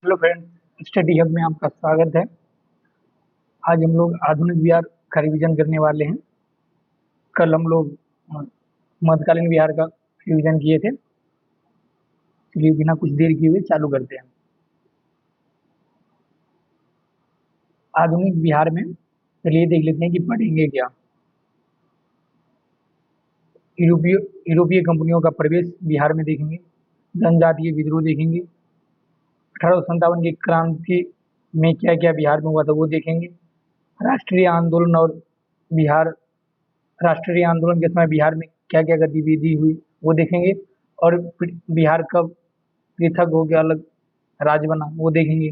Hello friends, study hub में आपका स्वागत है। आज हम लोग आधुनिक बिहार का रिवीजन करने वाले हैं। कल हम लोग मध्यकालीन बिहार का रिवीजन किए थे। चलिए बिना कुछ देर किए हुए चालू करते हैं। आधुनिक बिहार में चलिए देख लेते हैं कि पढ़ेंगे क्या। यूरोपीय यूरोपीय कंपनियों का प्रवेश बिहार में देखेंगे। जनजातीय विद्रोह देखेंगे। 1857 की क्रांति में क्या क्या बिहार में हुआ था वो देखेंगे। राष्ट्रीय आंदोलन और बिहार राष्ट्रीय आंदोलन के समय बिहार में क्या क्या गतिविधि हुई वो देखेंगे। और बिहार कब पृथक हो गया, अलग राज्य बना, वो देखेंगे।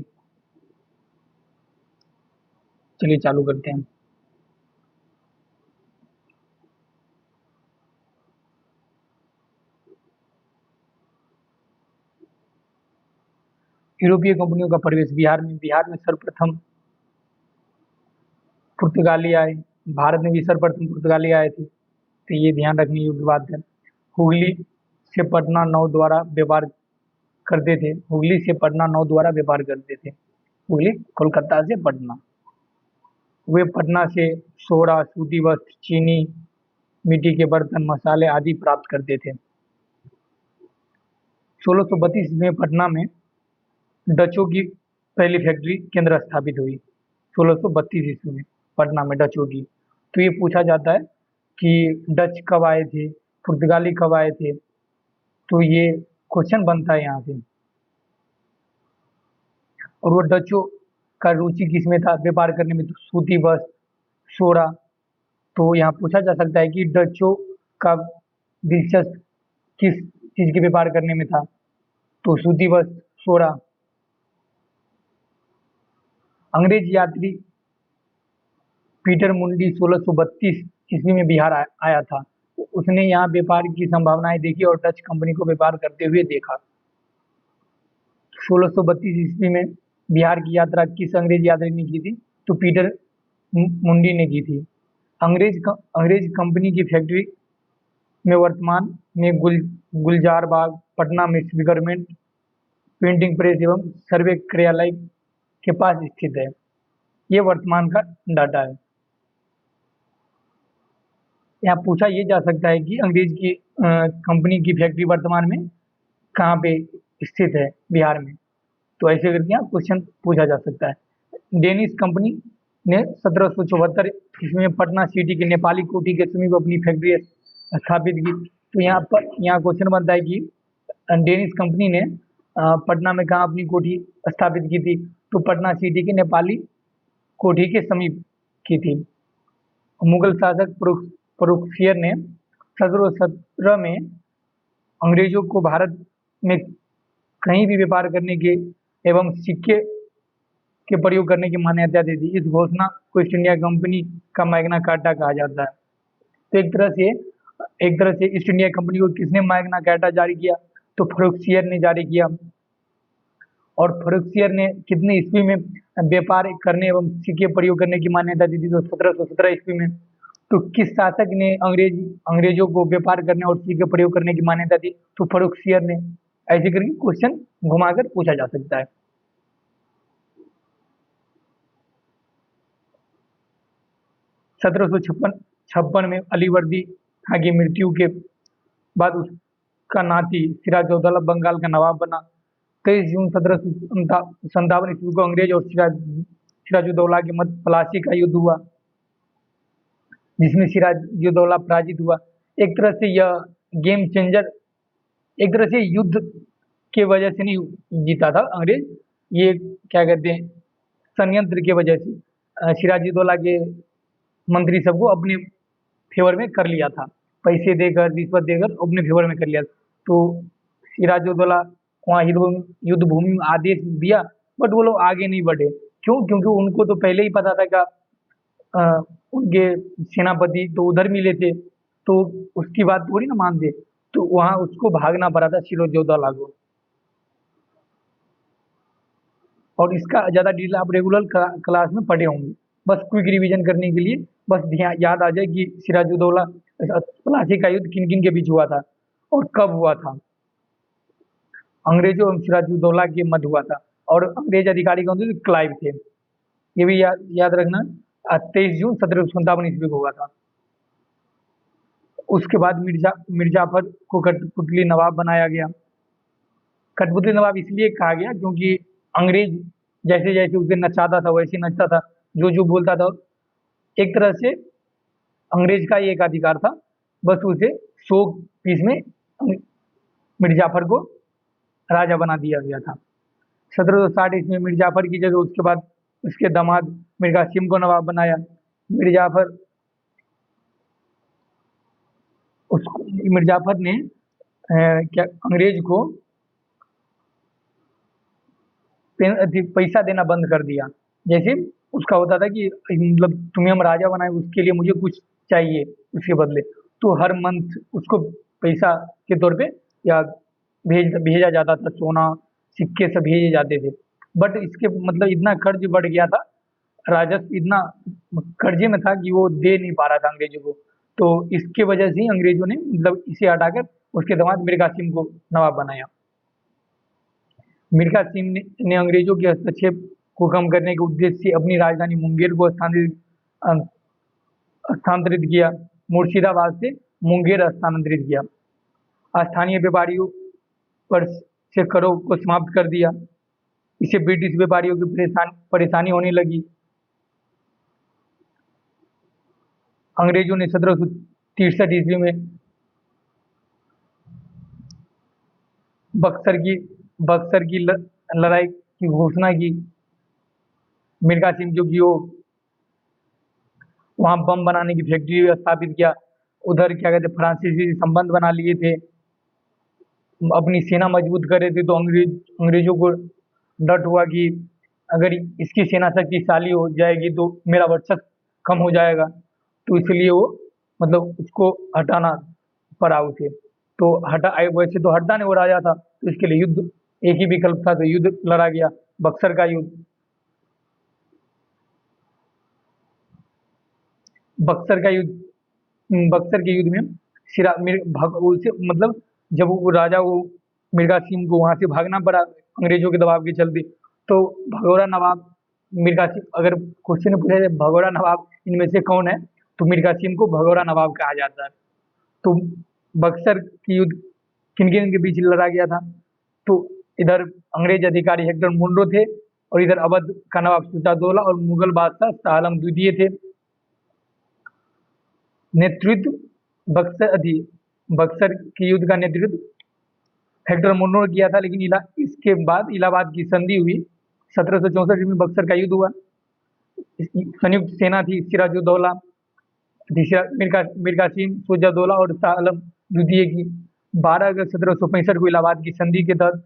चलिए चालू करते हैं। यूरोपीय कंपनियों का प्रवेश बिहार में सर्वप्रथम पुर्तगाली आए। भारत में भी सर्वप्रथम पुर्तगाली आए थे, तो ये ध्यान रखने योग्य बात है। हुगली से पटना नाव द्वारा व्यापार करते थे। हुगली से पटना नाव द्वारा व्यापार करते थे। हुगली कोलकाता से पटना। वे पटना से सोडा, सूती वस्त्र, चीनी, मिट्टी के बर्तन, मसाले आदि प्राप्त करते थे। 1632 में पटना में डचों की पहली फैक्ट्री केंद्र स्थापित हुई। 1632 ईस्वी में पटना में डचों की। तो ये पूछा जाता है कि डच कब आए थे, पुर्तगाली कब आए थे, तो ये क्वेश्चन बनता है यहाँ से। और वो डचों का रुचि किसमें था व्यापार करने में, तो सूती वस्त्र, सोडा। तो यहाँ पूछा जा सकता है कि डचों का दिलचस्प किस चीज के व्यापार करने में था, तो सूती वस्त्र, सोडा। अंग्रेज यात्री पीटर मुंडी 1632 ईस्वी में बिहार आया था। उसने यहाँ व्यापार की संभावनाएं देखी और डच कंपनी को व्यापार करते हुए देखा। 1632 ईस्वी में बिहार की यात्रा किस अंग्रेज यात्री ने की थी, तो पीटर मुंडी ने की थी। अंग्रेज कंपनी की फैक्ट्री में वर्तमान में गुलजार बाग, पटना में गवर्नमेंट प्रिंटिंग प्रेस एवं सर्वे कार्यालय के पास स्थित है। ये वर्तमान का डाटा है। यहाँ पूछा ये जा सकता है कि अंग्रेज की कंपनी की फैक्ट्री वर्तमान में कहाँ पे स्थित है बिहार में, तो ऐसे करके यहाँ क्वेश्चन पूछा जा सकता है। डेनिश कंपनी ने 1774 ईस्वी में पटना सिटी के नेपाली कोठी के समीप अपनी फैक्ट्री स्थापित की। तो यहाँ क्वेश्चन बनता है कि डेनिश कंपनी ने पटना में कहाँ अपनी कोठी स्थापित की थी, तो पटना सिटी के नेपाली कोठी के समीप की थी। मुगल शासक फर्रुखसियर ने 1717 में अंग्रेजों को भारत में कहीं भी व्यापार करने के एवं सिक्के के प्रयोग करने की मान्यता दे दी। इस घोषणा को ईस्ट इंडिया कंपनी का मैग्ना कार्टा कहा जाता है। तो एक तरह से ईस्ट इंडिया कंपनी को किसने मैग्ना कार्टा जारी किया, तो फर्रुखसियर ने जारी किया। और फर्रुखसियर ने कितने ईस्वी में व्यापार करने एवं सिक्के प्रयोग करने की मान्यता दी थी, तो 1717 ईस्वी में। तो किस शासक ने अंग्रेजों को व्यापार करने और सिक्के प्रयोग करने की मान्यता दी, तो फर्रुखसियर ने। ऐसे करके क्वेश्चन घुमाकर पूछा जा सकता है। 1756 में अलीवर्दी खां की मृत्यु के बाद उसका नाती सिराजुद्दौला बंगाल का नवाब बना। 23 जून 1757 ईस्वी को अंग्रेज और सिराजुद्दौला के मध्य प्लासी का युद्ध हुआ, जिसमें सिराजुद्दौला पराजित हुआ। एक तरह से यह गेम चेंजर, एक तरह से युद्ध के वजह से नहीं जीता था अंग्रेज, ये क्या कहते हैं षड्यंत्र के वजह से सिराजुद्दौला के मंत्री सबको अपने फेवर में कर लिया था, पैसे देकर, रिश्वत देकर अपने फेवर में कर लिया। तो सिराजुद्दौला वहाँ युद्ध भूमि में आदेश दिया, बट वो लोग आगे नहीं बढ़े। क्यों? क्योंकि उनको तो पहले ही पता था कि उनके सेनापति तो उधर मिले थे, तो उसकी बात थोड़ी ना मानते। तो वहाँ उसको भागना पड़ा था सिराजुद्दौला को। और इसका ज़्यादा डिटेल आप रेगुलर क्लास में पढ़े होंगे। बस क्विक रिवीजन करने के लिए बस याद आ जाए कि सिराजुद्दौला प्लासी का युद्ध किन किन के बीच हुआ था और कब हुआ था। अंग्रेजों एवं सिराजुद्दौला के मध्य हुआ था। और अंग्रेज अधिकारी कौन थे? क्लाइव थे। ये भी याद रखना। 23 जून 1757 ईस्वी को हुआ था। उसके बाद मिर्जाफर को कठपुतली नवाब बनाया गया। कठपुतली नवाब इसलिए कहा गया क्योंकि अंग्रेज जैसे जैसे उसे नचाता था वैसे नचता था, जो जो बोलता था। एक तरह से अंग्रेज का ये एक अधिकार था, बस उसे 100 पीस में मिर्जाफर को राजा बना दिया गया था। 1760 में मिर्जाफर की जगह उसके बाद उसके दामाद मीर कासिम को नवाब बनाया। मिर्जाफर उसको मिर्जाफर ने क्या अंग्रेज को पैसा देना बंद कर दिया। जैसे उसका होता था कि मतलब तुम्हें हम राजा बनाए, उसके लिए मुझे कुछ चाहिए उसके बदले, तो हर मंथ उसको पैसा के तौर पे या भेजा जाता था, सोना सिक्के सब भेजे जाते थे। बट इसके मतलब इतना कर्ज बढ़ गया था, राजस्व इतना कर्जे में था कि वो दे नहीं पा रहा था अंग्रेजों को। तो इसके वजह से ही अंग्रेजों ने मतलब इसे हटाकर उसके दामाद मीर कासिम को नवाब बनाया। मीर कासिम ने अंग्रेजों के हस्तक्षेप को कम करने के उद्देश्य से अपनी राजधानी मुंगेर को स्थानांतरित किया। मुर्शिदाबाद से मुंगेर स्थानांतरित किया। स्थानीय व्यापारियों पर से करों को समाप्त कर दिया। इससे ब्रिटिश व्यापारियों की परेशानी होने लगी। अंग्रेजों ने 1763 ईस्वी में बक्सर की लड़ाई की घोषणा की। मीर कासिम जो कि वो वहाँ बम बनाने की फैक्ट्री स्थापित किया। उधर क्या कहते फ्रांसीसी संबंध बना लिए थे, अपनी सेना मजबूत कर रहे थे। तो अंग्रेजों को डर हुआ कि अगर इसकी सेना शक्तिशाली हो जाएगी तो मेरा वर्चस्व कम हो जाएगा, तो इसलिए वो मतलब उसको हटाना पड़ा उसे। तो वैसे तो हटता नहीं, वो राजा था, तो इसके लिए युद्ध एक ही विकल्प था, तो युद्ध लड़ा गया, बक्सर का युद्ध। बक्सर का युद्ध बक्सर के युद्ध में उसे मतलब जब वो राजा वो मीर कासिम को वहां से भागना पड़ा अंग्रेजों के दबाव के चलते। तो भगौड़ा नवाब मीर कासिम, अगर क्वेश्चन पूछा जाए भगौड़ा नवाब इनमें से कौन है, तो मीर कासिम को भगौड़ा नवाब कहा जाता है। तो बक्सर की युद्ध किन किन के बीच लड़ा गया था? तो इधर अंग्रेज अधिकारी हेक्टर मुनरो थे, और इधर अवध का नवाब सिराजदौला और मुगल बादशाह शाह आलम द्वितीय थे। नेतृत्व बक्सर के युद्ध का नेतृत्व हेक्टर मुनरो ने किया था, लेकिन इसके बाद इलाहाबाद की संधि हुई। 1764 में बक्सर का युद्ध हुआ। संयुक्त सेना थी सिराजुद्दौला, मीर कासिम, शुजाउद्दौला और शाह आलम द्वितीय की। 12 अगस्त 1765 को इलाहाबाद की संधि के तहत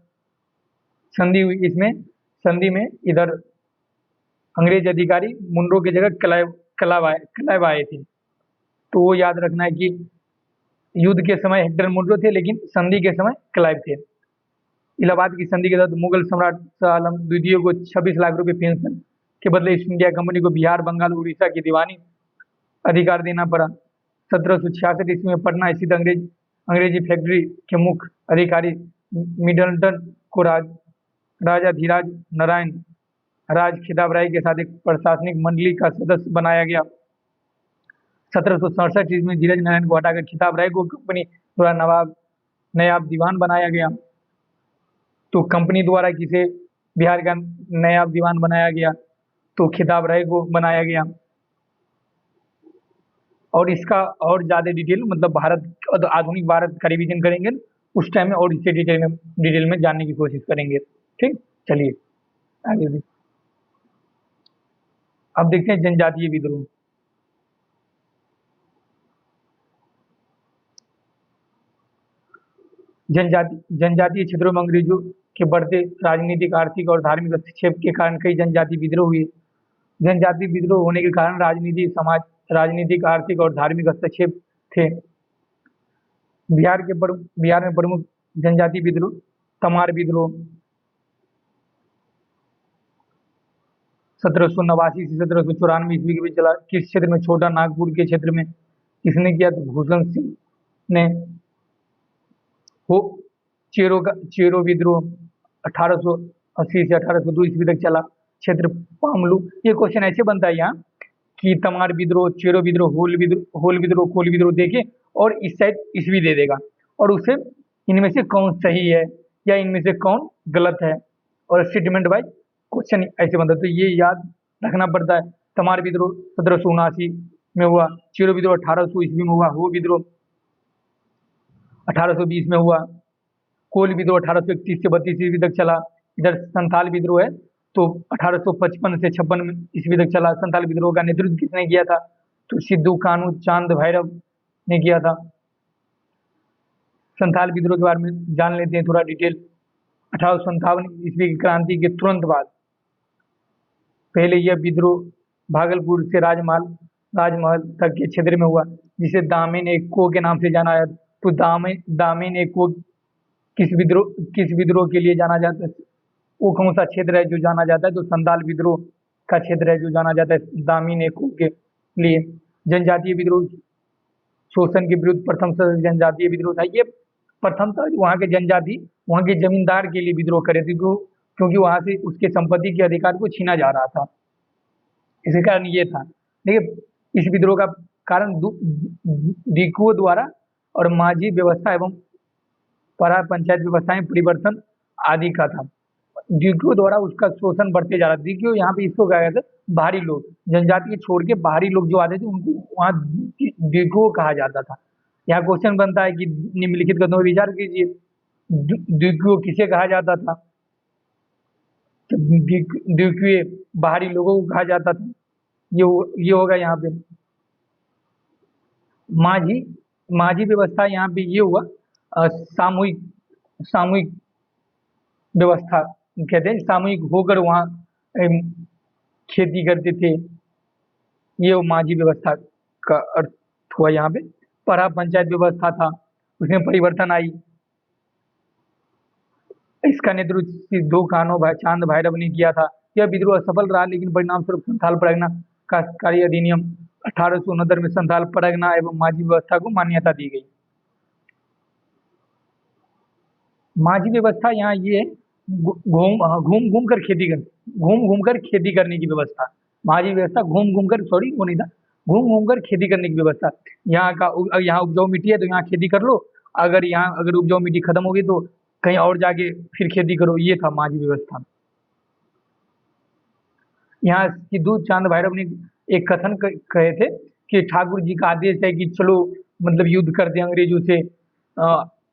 संधि हुई। इसमें संधि में इधर अंग्रेज अधिकारी मुनरो की जगह क्लाइव आए थे। तो वो याद रखना है कि युद्ध के समय हेक्टर मुनरो थे, लेकिन संधि के समय क्लाइव थे। इलाहाबाद की संधि के तहत मुगल सम्राट शाह आलम द्वितीय को 26 लाख रुपए पेंशन के बदले ईस्ट इंडिया कंपनी को बिहार, बंगाल, उड़ीसा की दीवानी अधिकार देना पड़ा। 1766 ईस्वी में पटना स्थित अंग्रेजी फैक्ट्री के मुख्य अधिकारी मिडलटन को राजा धीराज नारायण राज खिताब राय के साथ एक प्रशासनिक मंडली का सदस्य बनाया गया। 1767 ईस्वी में धीरज नारायण को हटाकर खिताब राय को कंपनी द्वारा नायब दीवान बनाया गया। तो कंपनी द्वारा किसे बिहार का नायब दीवान बनाया गया? तो खिताब राय को बनाया गया। और इसका और ज़्यादा डिटेल मतलब आधुनिक भारत का रिवीजन करेंगे उस टाइम में, और इससे डिटेल में जानने की कोशिश करेंगे। ठीक, चलिए आगे भी। अब देखते हैं जनजातीय विद्रोह। जनजातीय क्षेत्रों में अंग्रेजों के बढ़ते राजनीतिक, आर्थिक और धार्मिक हस्तक्षेप के कारण कई जनजातीय विद्रोह हुए। जनजातीय विद्रोह होने के कारण राजनीतिक, आर्थिक और धार्मिक हस्तक्षेप थे। बिहार में प्रमुख जनजातीय विद्रोह तमार विद्रोह 1789 से 1794 ईस्वी के बीच चला। किस क्षेत्र में? छोटा नागपुर के क्षेत्र में। किसने किया? तो भूषण सिंह ने। वो चेरो विद्रोह 1800 1880 से 1802 ईस्वी तक चला। क्षेत्र पामलू। ये क्वेश्चन ऐसे बनता है यहाँ कि तमार विद्रोह, चेरो विद्रोह, होल विद्रोह, कोल विद्रोह देके और इस साइड ईस्वी दे देगा और उससे इनमें से कौन सही है या इनमें से कौन गलत है, और स्टेटमेंट वाइज क्वेश्चन ऐसे बनता है। तो ये याद रखना पड़ता है। तमार विद्रोह 1779 में हुआ, चेरो विद्रोह 1800 ईस्वी में हुआ, हो विद्रोह 1820 में हुआ, कोल विद्रोह 1831 से 32 ईस्वी तक चला। इधर संथाल विद्रोह है तो 1855 से 56 ईस्वी तक चला। संथाल विद्रोह का नेतृत्व किसने किया था? तो सिद्धू कानू चांद भैरव ने किया था। संथाल विद्रोह के बारे में जान लेते हैं थोड़ा डिटेल। 1857 ईस्वी की क्रांति के तुरंत बाद पहले यह विद्रोह भागलपुर से राजमहल तक के क्षेत्र में हुआ, जिसे दामेन एक को के नाम से जाना जाता। तो दामेन एक को किस विद्रोह के लिए जाना जाता है? वो कौन सा क्षेत्र है जो जाना जाता है? तो संथाल विद्रोह का क्षेत्र है जो जाना जाता है दामिन एक को के लिए। जनजातीय विद्रोह, शोषण के विरुद्ध प्रथम जनजातीय विद्रोह था। ये प्रथम था वहाँ के जनजाति वहाँ के जमींदार के लिए विद्रोह करे थे, क्योंकि वहाँ से उसके संपत्ति के अधिकार को छीना जा रहा था। इसके कारण ये था। देखिए इस विद्रोह का कारण दिकुओं द्वारा और माझी व्यवस्था एवं परा पंचायत व्यवस्था में परिवर्तन आदि का था। दिकुओं द्वारा उसका शोषण बढ़ते जा रहा था। दिकुओं यहाँ पे इसको कहा गया था बाहरी लोग, जनजाति के छोड़ के बाहरी लोग जो आते थे उनको वहाँ दिकुओं कहा जाता था। यहाँ क्वेश्चन बनता है कि निम्नलिखित कथनों पर विचार कीजिए। दिकुओं किसे कहा जाता था? दिकुए बाहरी लोगों को कहा जाता था। ये होगा यहाँ पे। माझी व्यवस्था यहाँ पे ये हुआ सामूहिक व्यवस्था कहते हैं। सामूहिक होकर वहाँ खेती करते थे, ये माझी व्यवस्था का अर्थ हुआ यहाँ पे। परा पंचायत व्यवस्था था, उसमें परिवर्तन आई। इसका नेतृत्व सिद्धू कान्हो चांद भैरव ने किया था। यह विद्रोह असफल रहा, लेकिन परिणाम स्वरूप संथाल परगना का कार्य अधिनियम 1869 में संथाल परगना एवं माझी व्यवस्था को मान्यता दी गई। माझी व्यवस्था यहाँ ये है घूम कर खेती करने की व्यवस्था। माझी व्यवस्था घूम कर खेती करने की व्यवस्था। यहाँ उपजाऊ मिट्टी है तो यहाँ खेती कर लो, अगर उपजाऊ मिट्टी खत्म होगी तो कहीं और जाके फिर खेती करो। ये था माझी व्यवस्था। यहाँ सिद्धू चांद भैरव ने एक कथन कहे थे कि ठाकुर जी का आदेश है कि चलो मतलब युद्ध करते हैं अंग्रेजों से।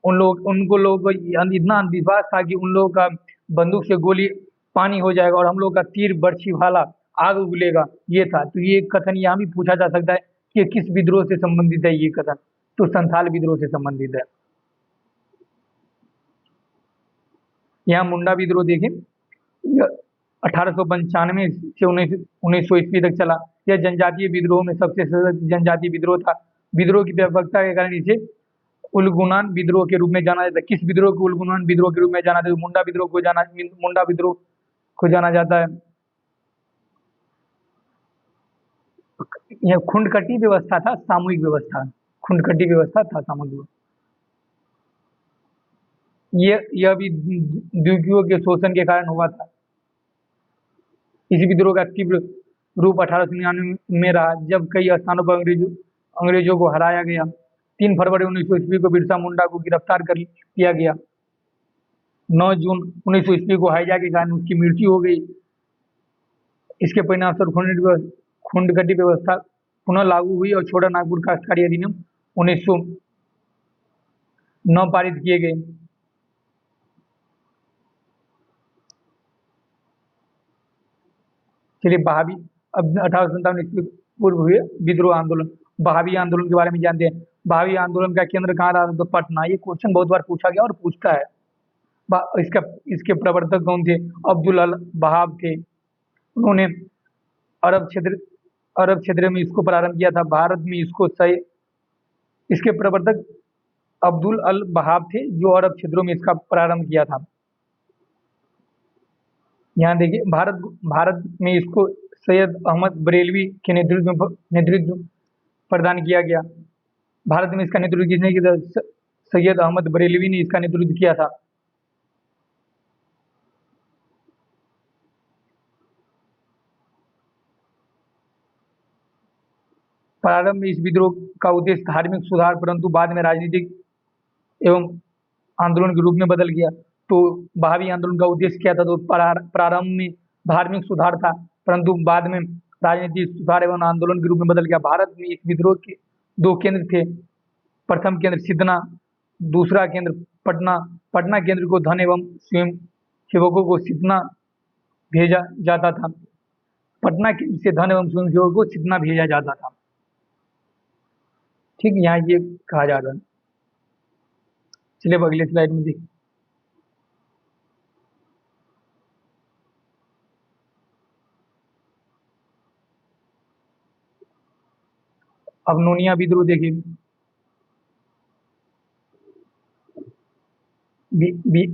उनको लोग इतना अंधविश्वास था कि उन लोगों का बंदूक से गोली पानी हो जाएगा और हम लोग का तीर बर्छी भाला आग उगलेगा। ये था। तो ये कथन यहाँ भी पूछा जा सकता है कि किस विद्रोह से संबंधित है ये कथन? तो संथाल विद्रोह से संबंधित है। यहाँ मुंडा विद्रोह देखें, 1895 से 1900 ईस्वी तक चला। यह जनजातीय विद्रोह में सबसे सशक्त जनजातीय विद्रोह था। विद्रोह की व्यापकता के कारण इसे उलगुनान विद्रोह के रूप में जाना जाता है। किस विद्रोह को उलगुनान विद्रोह के रूप में जाना जाता है? मुंडा विद्रोह को जाना जाता है। यह खुंडकटी व्यवस्था था, सामूहिक व्यवस्था। खुंडकटी व्यवस्था था, सामूहिक व्यवस्था। यह भी द्विकियों के शोषण के कारण हुआ था। इस विद्रोह का तीव्र रूप 1899 में रहा, जब कई स्थानों पर अंग्रेजों को हराया गया। 3 फरवरी 1900 ईस्वी को बिरसा मुंडा को गिरफ्तार कर लिया गया। 9 जून 1900 ईस्वी को हाइजा के कारण उसकी मृत्यु हो गई। इसके परिणाम स्वरूप खुंडकटी व्यवस्था पुनः लागू हुई और छोटा नागपुर काश्तकारी अधिनियम 1909 पारित किए गए। चलिए बहावी, अब 1857 ईस्वी पूर्व हुए विद्रोह आंदोलन, बहावी आंदोलन के बारे में जानते हैं। बहावी आंदोलन का केंद्र कहाँ रहा? तो पटना। ये क्वेश्चन बहुत बार पूछा गया और पूछता है। इसके प्रवर्तक कौन थे? अब्दुल अल बहाव थे। उन्होंने अरब क्षेत्र में इसको प्रारंभ किया था। भारत में इसके प्रवर्तक अब्दुल अल बहाव थे, जो अरब क्षेत्रों में इसका प्रारंभ किया था। यहाँ देखिए भारत में इसको सैयद अहमद बरेलवी के नेतृत्व प्रदान किया गया। भारत में इसका नेतृत्व किसने किया था? सैयद अहमद बरेलवी ने इसका नेतृत्व किया था। प्रारंभ में इस विद्रोह का उद्देश्य धार्मिक सुधार, परंतु बाद में राजनीतिक एवं आंदोलन के रूप में बदल गया। तो भावी आंदोलन का उद्देश्य क्या था? तो प्रारंभ में धार्मिक सुधार था, परंतु बाद में राजनीतिक सुधार एवं आंदोलन के रूप में बदल गया। भारत में इस विद्रोह के दो केंद्र थे। प्रथम केंद्र सिदना, दूसरा केंद्र पटना। पटना केंद्र को धन एवं स्वयं सेवकों को सिदना भेजा जाता था। पटना केंद्र से धन एवं स्वयं सेवकों को सिदना भेजा जाता था। ठीक, यहाँ ये कहा जा रहा है। चलिए अब अगले स्लाइड में देखिए। अब नोनिया विद्रोह देखिए।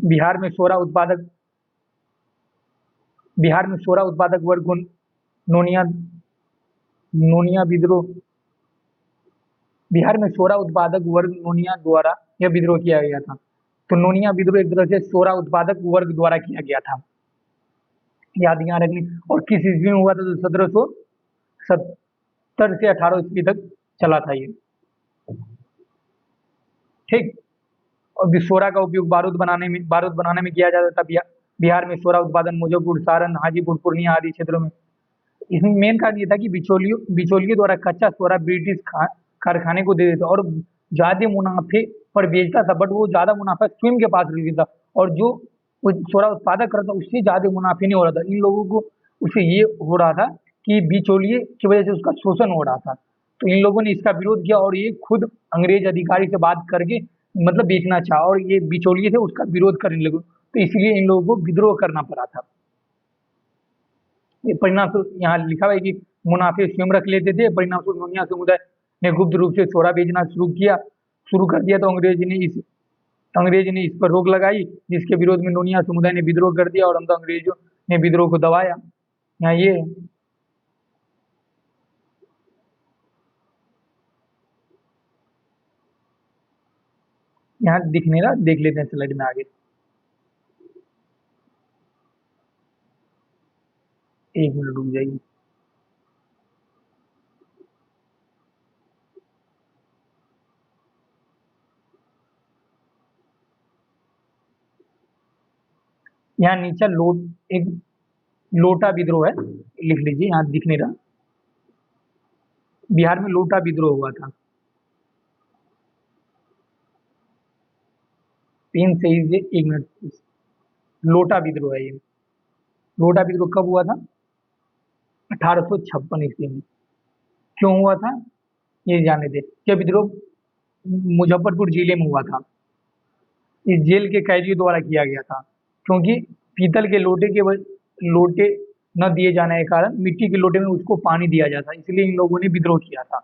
बिहार में 16 उत्पादक वर्ग को नोनिया नोनिया विद्रोह बिहार में 16 उत्पादक वर्ग नोनिया द्वारा यह विद्रोह किया गया था। तो नोनिया विद्रोह एक तरह से 16 उत्पादक वर्ग द्वारा किया गया था, याद यहाँ रखनी। और किस ईस्वी में हुआ था? तो 1770 से 18 ईस्वी तक चला था ये। ठीक, और सोरा का उपयोग बारूद बनाने में किया जाता था। बिहार में सोरा उत्पादन मुजफ्फरपुर, सारण, हाजीपुर, पूर्णिया आदि क्षेत्रों में। इसमें मेन कारण ये था कि बिचौलियों द्वारा कच्चा सोरा ब्रिटिश कारखाने को दे देता और ज्यादा मुनाफे पर बेचता था, बट वो ज्यादा मुनाफा स्वयं के पास रख देता और जो सोरा उत्पादक करता उससे ज्यादा मुनाफे नहीं हो रहा था। इन लोगों को उससे ये हो रहा था कि बिचौलिए की वजह से उसका शोषण हो रहा था। तो इन लोगों ने इसका विरोध किया और ये खुद अंग्रेज अधिकारी से बात करके मतलब बेचना चाहा और ये बिचौलिए थे उसका विरोध करने लगे। तो इसलिए इन लोगों को विद्रोह करना पड़ा था। ये परिणाम यहाँ लिखा हुआ है कि मुनाफे स्वयं रख लेते थे। परिणाम स्वरूप नोनिया समुदाय ने गुप्त रूप से सोरा बेचना शुरू कर दिया। तो अंग्रेज ने इस पर रोक लगाई, जिसके विरोध में नोनिया समुदाय ने विद्रोह कर दिया और अंत अंग्रेजों ने विद्रोह को दबाया। यहाँ ये यहाँ दिखने रहा, देख लेते हैं स्लाइड में आगे। एक मिनट रुक जाइए। यहाँ नीचे एक लोटा विद्रोह है, लिख लीजिए, यहाँ दिख नहीं रहा। बिहार में लोटा विद्रोह हुआ था। पेन सही से, एक मिनट। लोटा विद्रोह है ये। लोटा विद्रोह कब हुआ था? 1856 ईस्वी में। क्यों हुआ था ये जाने दे। यह विद्रोह मुजफ्फरपुर जिले में हुआ था। इस जेल के कैदियों द्वारा किया गया था, क्योंकि पीतल के लोटे न दिए जाने के कारण मिट्टी के लोटे में उसको पानी दिया जाता, इसलिए इन लोगों ने विद्रोह किया था।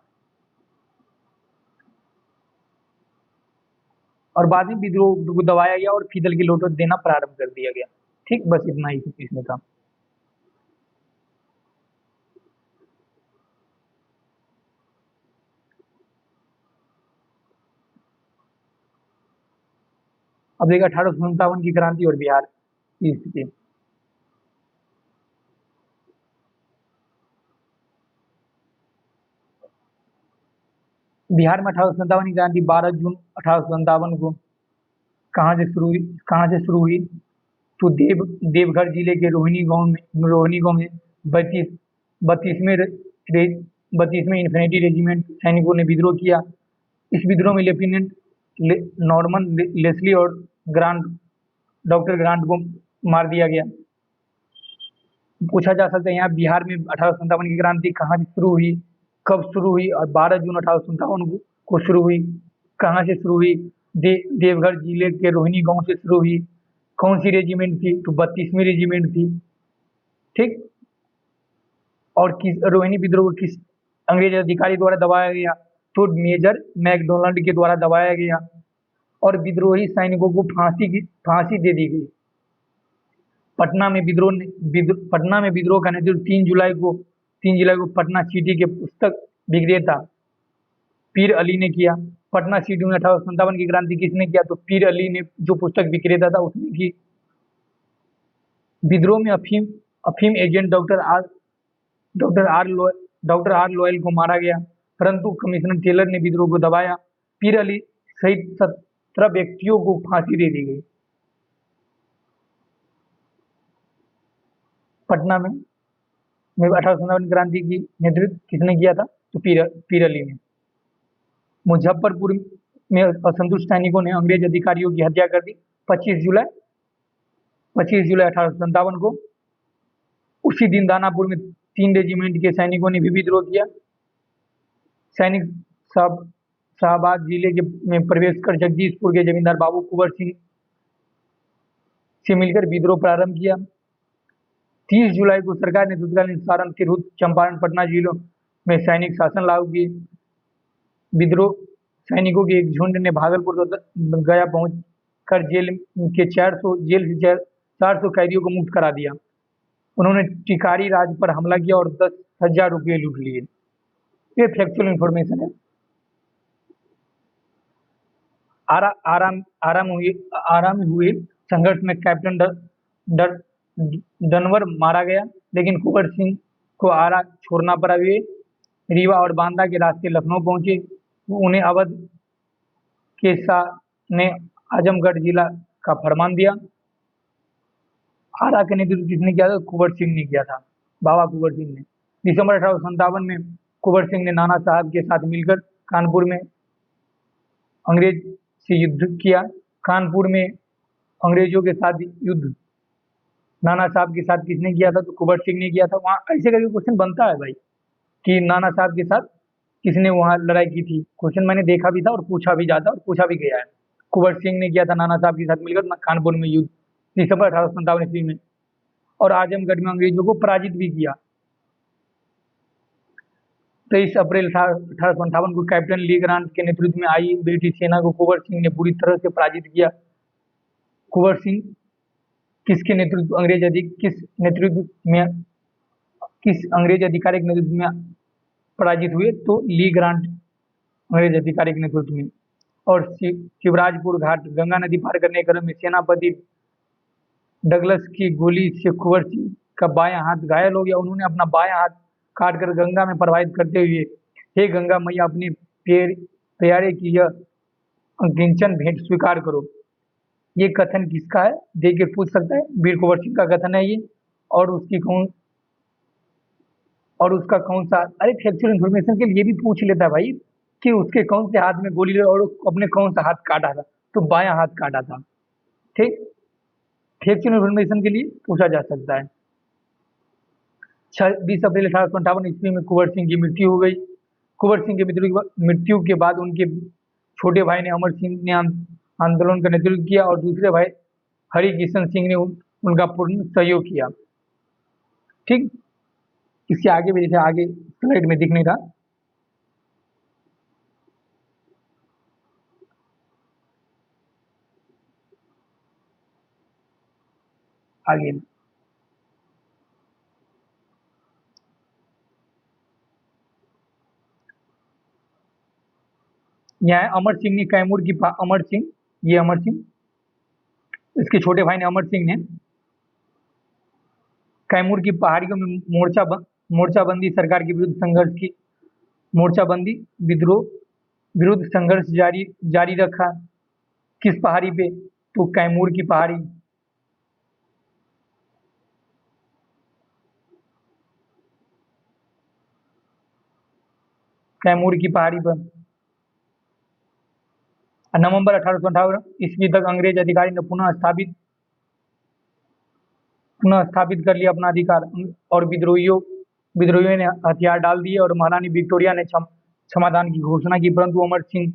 और बाद में विद्रोह को दबाया गया और पीतल के लोटे देना प्रारंभ कर दिया गया। ठीक, बस इतना ही इसमें था। अब देखिए 1857 की क्रांति और बिहार की स्थिति। बिहार में 1857 की क्रांति 12 जून 1857 को कहाँ से शुरू हुई? तो देवघर जिले के रोहिणी गांव में 32वें इन्फेंट्री रेजिमेंट सैनिकों ने विद्रोह किया। इस विद्रोह में लेफ्टिनेंट नॉर्मन लेस्ली और डॉक्टर ग्रांट को मार दिया गया। पूछा जा सकता है यहाँ बिहार में 1857 की क्रांति कहाँ से शुरू हुई, कब शुरू हुई और 12 जून 1857 को शुरू हुई, कहाँ से शुरू हुई? देवघर जिले के रोहिणी गांव से शुरू हुई। कौन सी रेजिमेंट थी? तो 32वीं रेजिमेंट थी। ठीक, और किस रोहिणी विद्रोह को किस अंग्रेज अधिकारी द्वारा दबाया गया? तो मेजर मैकडोनाल्ड के द्वारा दबाया गया और विद्रोही सैनिकों को फांसी दे दी गई। पटना में विद्रोह का नेतृत्व 3 जुलाई को पटना सिटी के पुस्तक विक्रेता पीर अली ने किया। पटना सिटी में 1857 की क्रांति किसने किया? तो पीर अली ने, जो पुस्तक विक्रेता था उसने की। विद्रोह में अफीम एजेंट डॉक्टर आर लॉयल को मारा गया। परंतु कमिश्नर टेलर ने विद्रोह को दबाया। पीर अली सहित 17 व्यक्तियों को फांसी दे दी गई। पटना में 1857 क्रांति की नेतृत्व किसने किया था? तो पीर अली ने। मुजफ्फरपुर में असंतुष्ट सैनिकों ने अंग्रेज अधिकारियों की हत्या कर दी 25 जुलाई 1857 को। उसी दिन दानापुर में 3 रेजिमेंट के सैनिकों ने भी विद्रोह किया। सैनिक शाहबाद जिले में प्रवेश कर जगदीशपुर के जमींदार बाबू कुंवर सिंह से मिलकर विद्रोह प्रारंभ किया। 30 जुलाई को सरकार ने तत्कालीन सारण, तिरहुत, चंपारण, पटना जिलों में सैनिक शासन लागू किए। विद्रोह सैनिकों के एक झुंड ने भागलपुर गया पहुंच कर जेल से 400 कैदियों को मुक्त करा दिया। उन्होंने टिकारी राज पर हमला किया और 10,000 रुपये लूट लिए। ये फैक्चुअल इंफॉर्मेशन है। आराम हुए संघर्ष में कैप्टन डनवर मारा गया, लेकिन कुंवर सिंह को आरा छोड़ना पड़ा। वे रीवा और बांदा के रास्ते लखनऊ पहुंचे। उन्हें अवध के शाह ने आजमगढ़ जिला का फरमान दिया। आरा का नेतृत्व किसने किया था? कुंवर सिंह ने किया था, बाबा कुंवर सिंह ने। दिसंबर 1857 में कुंवर सिंह ने नाना साहब के साथ मिलकर कानपुर में अंग्रेज से युद्ध किया। कानपुर में अंग्रेजों के साथ युद्ध नाना साहब के साथ किसने किया था? तो कुंवर सिंह ने किया था। वहाँ ऐसे करके क्वेश्चन बनता है भाई कि नाना साहब के साथ किसने वहाँ लड़ाई की थी। क्वेश्चन मैंने देखा भी था और पूछा भी जाता और पूछा भी गया है। कुंवर सिंह ने किया था नाना साहब के साथ मिलकर कानपुर में युद्ध दिसंबर 1857 ईस्वी में, और आजमगढ़ में अंग्रेजों को पराजित भी किया। 23 अप्रैल 1858 को कैप्टन ली ग्रांट के नेतृत्व में आई ब्रिटिश सेना को कुंवर सिंह ने पूरी तरह से पराजित किया। कुंवर सिंह किस अंग्रेज अधिकारी के नेतृत्व में पराजित हुए? तो ली ग्रांट अंग्रेज अधिकारी के नेतृत्व में। और शिवराजपुर घाट गंगा नदी पार करने क्रम में सेनापति डगलस की गोली से कुंवर सिंह का बायां हाथ घायल हो गया। उन्होंने अपना बायां हाथ काटकर गंगा में प्रवाहित करते हुए, हे गंगा मैया, अपने प्यारे की यह अकिंचन भेंट स्वीकार करो। ये कथन किसका है? देखकर पूछ सकता है। वीर कुंवर सिंह का कथन है ये। और उसका कौन सा, अरे फैक्चुअल इन्फॉर्मेशन के लिए भी पूछ लेता है भाई कि उसके कौन से हाथ में गोली लगी और अपने कौन सा हाथ काटा था? तो बायां हाथ काटा था। ठीक, फैक्चुअल इन्फॉर्मेशन के लिए पूछा जा सकता है। 20 अप्रैल 1858 ईस्वी में कुंवर सिंह की मृत्यु हो गई। कुंवर सिंह की मृत्यु के बाद उनके छोटे भाई ने अमर सिंह ने आंदोलन का नेतृत्व किया और दूसरे भाई हरि किशन सिंह ने उनका पूर्ण सहयोग किया। ठीक, इसके आगे भी जैसे आगे स्लाइड में दिख नहीं रहा, आगे यहाँ है अमर सिंह ने कैमूर की अमर सिंह, इसके छोटे भाई ने अमर सिंह ने कैमूर की पहाड़ियों में मोर्चाबंदी सरकार के मोर्चाबंदी विरुद्ध संघर्ष जारी रखा। किस पहाड़ी पे? तो कैमूर की पहाड़ी। कैमूर की पहाड़ी पर नवंबर 1858 ईस्वी तक अंग्रेज अधिकारी ने पुनः स्थापित कर लिया अपना अधिकार, और विद्रोहियों ने हथियार डाल दिए और महारानी विक्टोरिया ने क्षमादान की घोषणा की, परंतु अमर सिंह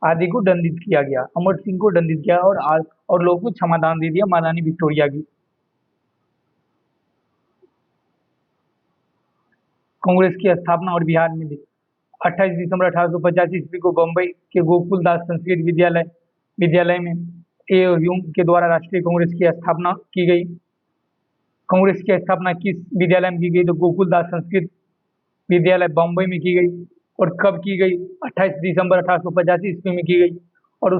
आदि को दंडित किया गया। अमर सिंह को दंडित किया और लोगों को क्षमादान दे दिया महारानी विक्टोरिया की। कांग्रेस की स्थापना और बिहार में 28 दिसंबर 1885 ईस्वी को बम्बई के गोकुल दास संस्कृत विद्यालय में ए.ओ. के द्वारा राष्ट्रीय कांग्रेस की स्थापना की गई। कांग्रेस की स्थापना किस विद्यालय में की गई? तो गोकुल दास संस्कृत विद्यालय बम्बई में की गई। और कब की गई? 28 दिसंबर 1885 ईस्वी में की गई। और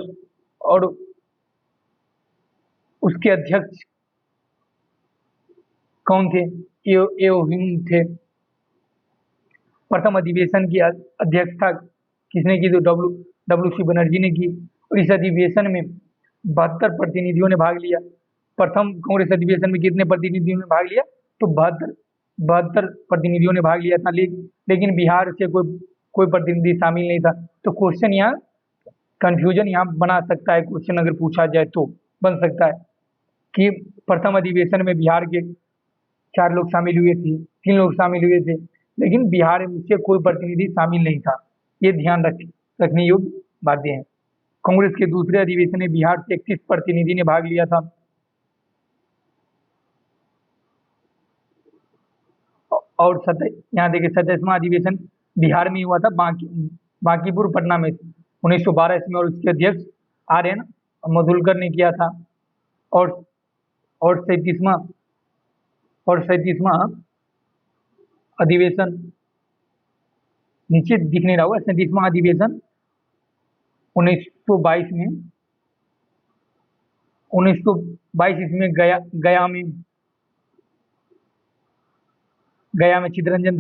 उसके अध्यक्ष कौन थे? ए.ओ. ह्यूम थे। प्रथम अधिवेशन की अध्यक्षता किसने की? तो डब्ल्यू सी बनर्जी ने की। और इस अधिवेशन में 72 प्रतिनिधियों ने भाग लिया। प्रथम कांग्रेस अधिवेशन में कितने प्रतिनिधियों ने भाग लिया? तो 72 प्रतिनिधियों ने भाग लिया था। लेकिन बिहार से कोई प्रतिनिधि शामिल नहीं था। तो क्वेश्चन यहाँ कंफ्यूजन यहाँ बना सकता है, क्वेश्चन अगर पूछा जाए तो बन सकता है कि प्रथम अधिवेशन में बिहार के 4 लोग शामिल हुए थे, 3 लोग शामिल हुए थे, लेकिन बिहार से कोई प्रतिनिधि शामिल नहीं था। ये ध्यान रखने योग्य बातें हैं। कांग्रेस के दूसरे अधिवेशन में बिहार से 31 प्रतिनिधि ने भाग लिया था। और यहाँ देखिए 27वां अधिवेशन बिहार में हुआ था, बांकीपुर पटना में 1912 ईस्वी में, और उसके अध्यक्ष RN मधुलकर ने किया था। और 37वां अधिवेशन नीचे दिख नहीं रहा होगा, 37वां अधिवेशन 1922 में 1922 ईस्वी में गया में चित्तरंजन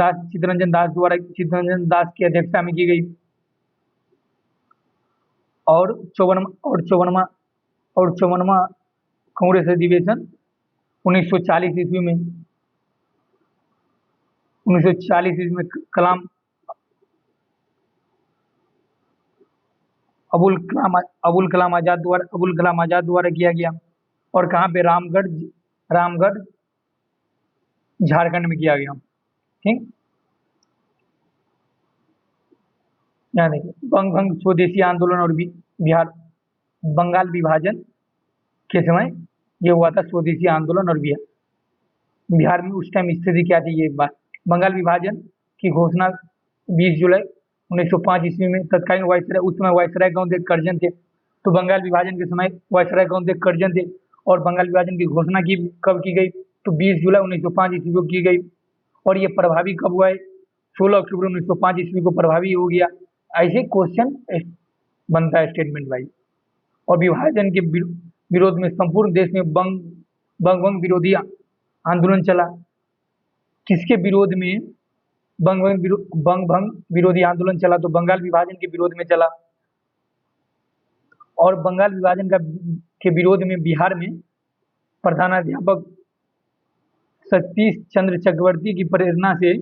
दास की अध्यक्षता में की गई। और 54वां कांग्रेस अधिवेशन 1940 ईस्वी में अबुल कलाम आजाद द्वारा किया गया। और कहाँ पे? रामगढ़ झारखंड में किया गया। ठीक, यहाँ देखिए बंग भंग स्वदेशी आंदोलन और बिहार बंगाल विभाजन के समय ये हुआ था, स्वदेशी आंदोलन और बिहार में उस टाइम स्थिति क्या थी, ये एक बात। बंगाल विभाजन की घोषणा 20 जुलाई 1905 ईस्वी में तत्कालीन वायसराय, उस समय वायसराय गौतम करजन थे। तो बंगाल विभाजन के समय वायसराय गौतम करजन थे। और बंगाल विभाजन की घोषणा कब की गई? तो 20 जुलाई 1905 ईस्वी को की गई। और ये प्रभावी कब हुआ है? 16 अक्टूबर 1905 ईस्वी को प्रभावी हो गया। ऐसे क्वेश्चन बनता है स्टेटमेंट वाइज। और विभाजन के विरोध में संपूर्ण देश में बंग विरोधी आंदोलन चला। किसके विरोध में बंग भंग विरोधी आंदोलन चला? तो बंगाल विभाजन के विरोध में चला। और बंगाल विभाजन के विरोध में बिहार में प्रधानाध्यापक सतीश चंद्र चक्रवर्ती की प्रेरणा से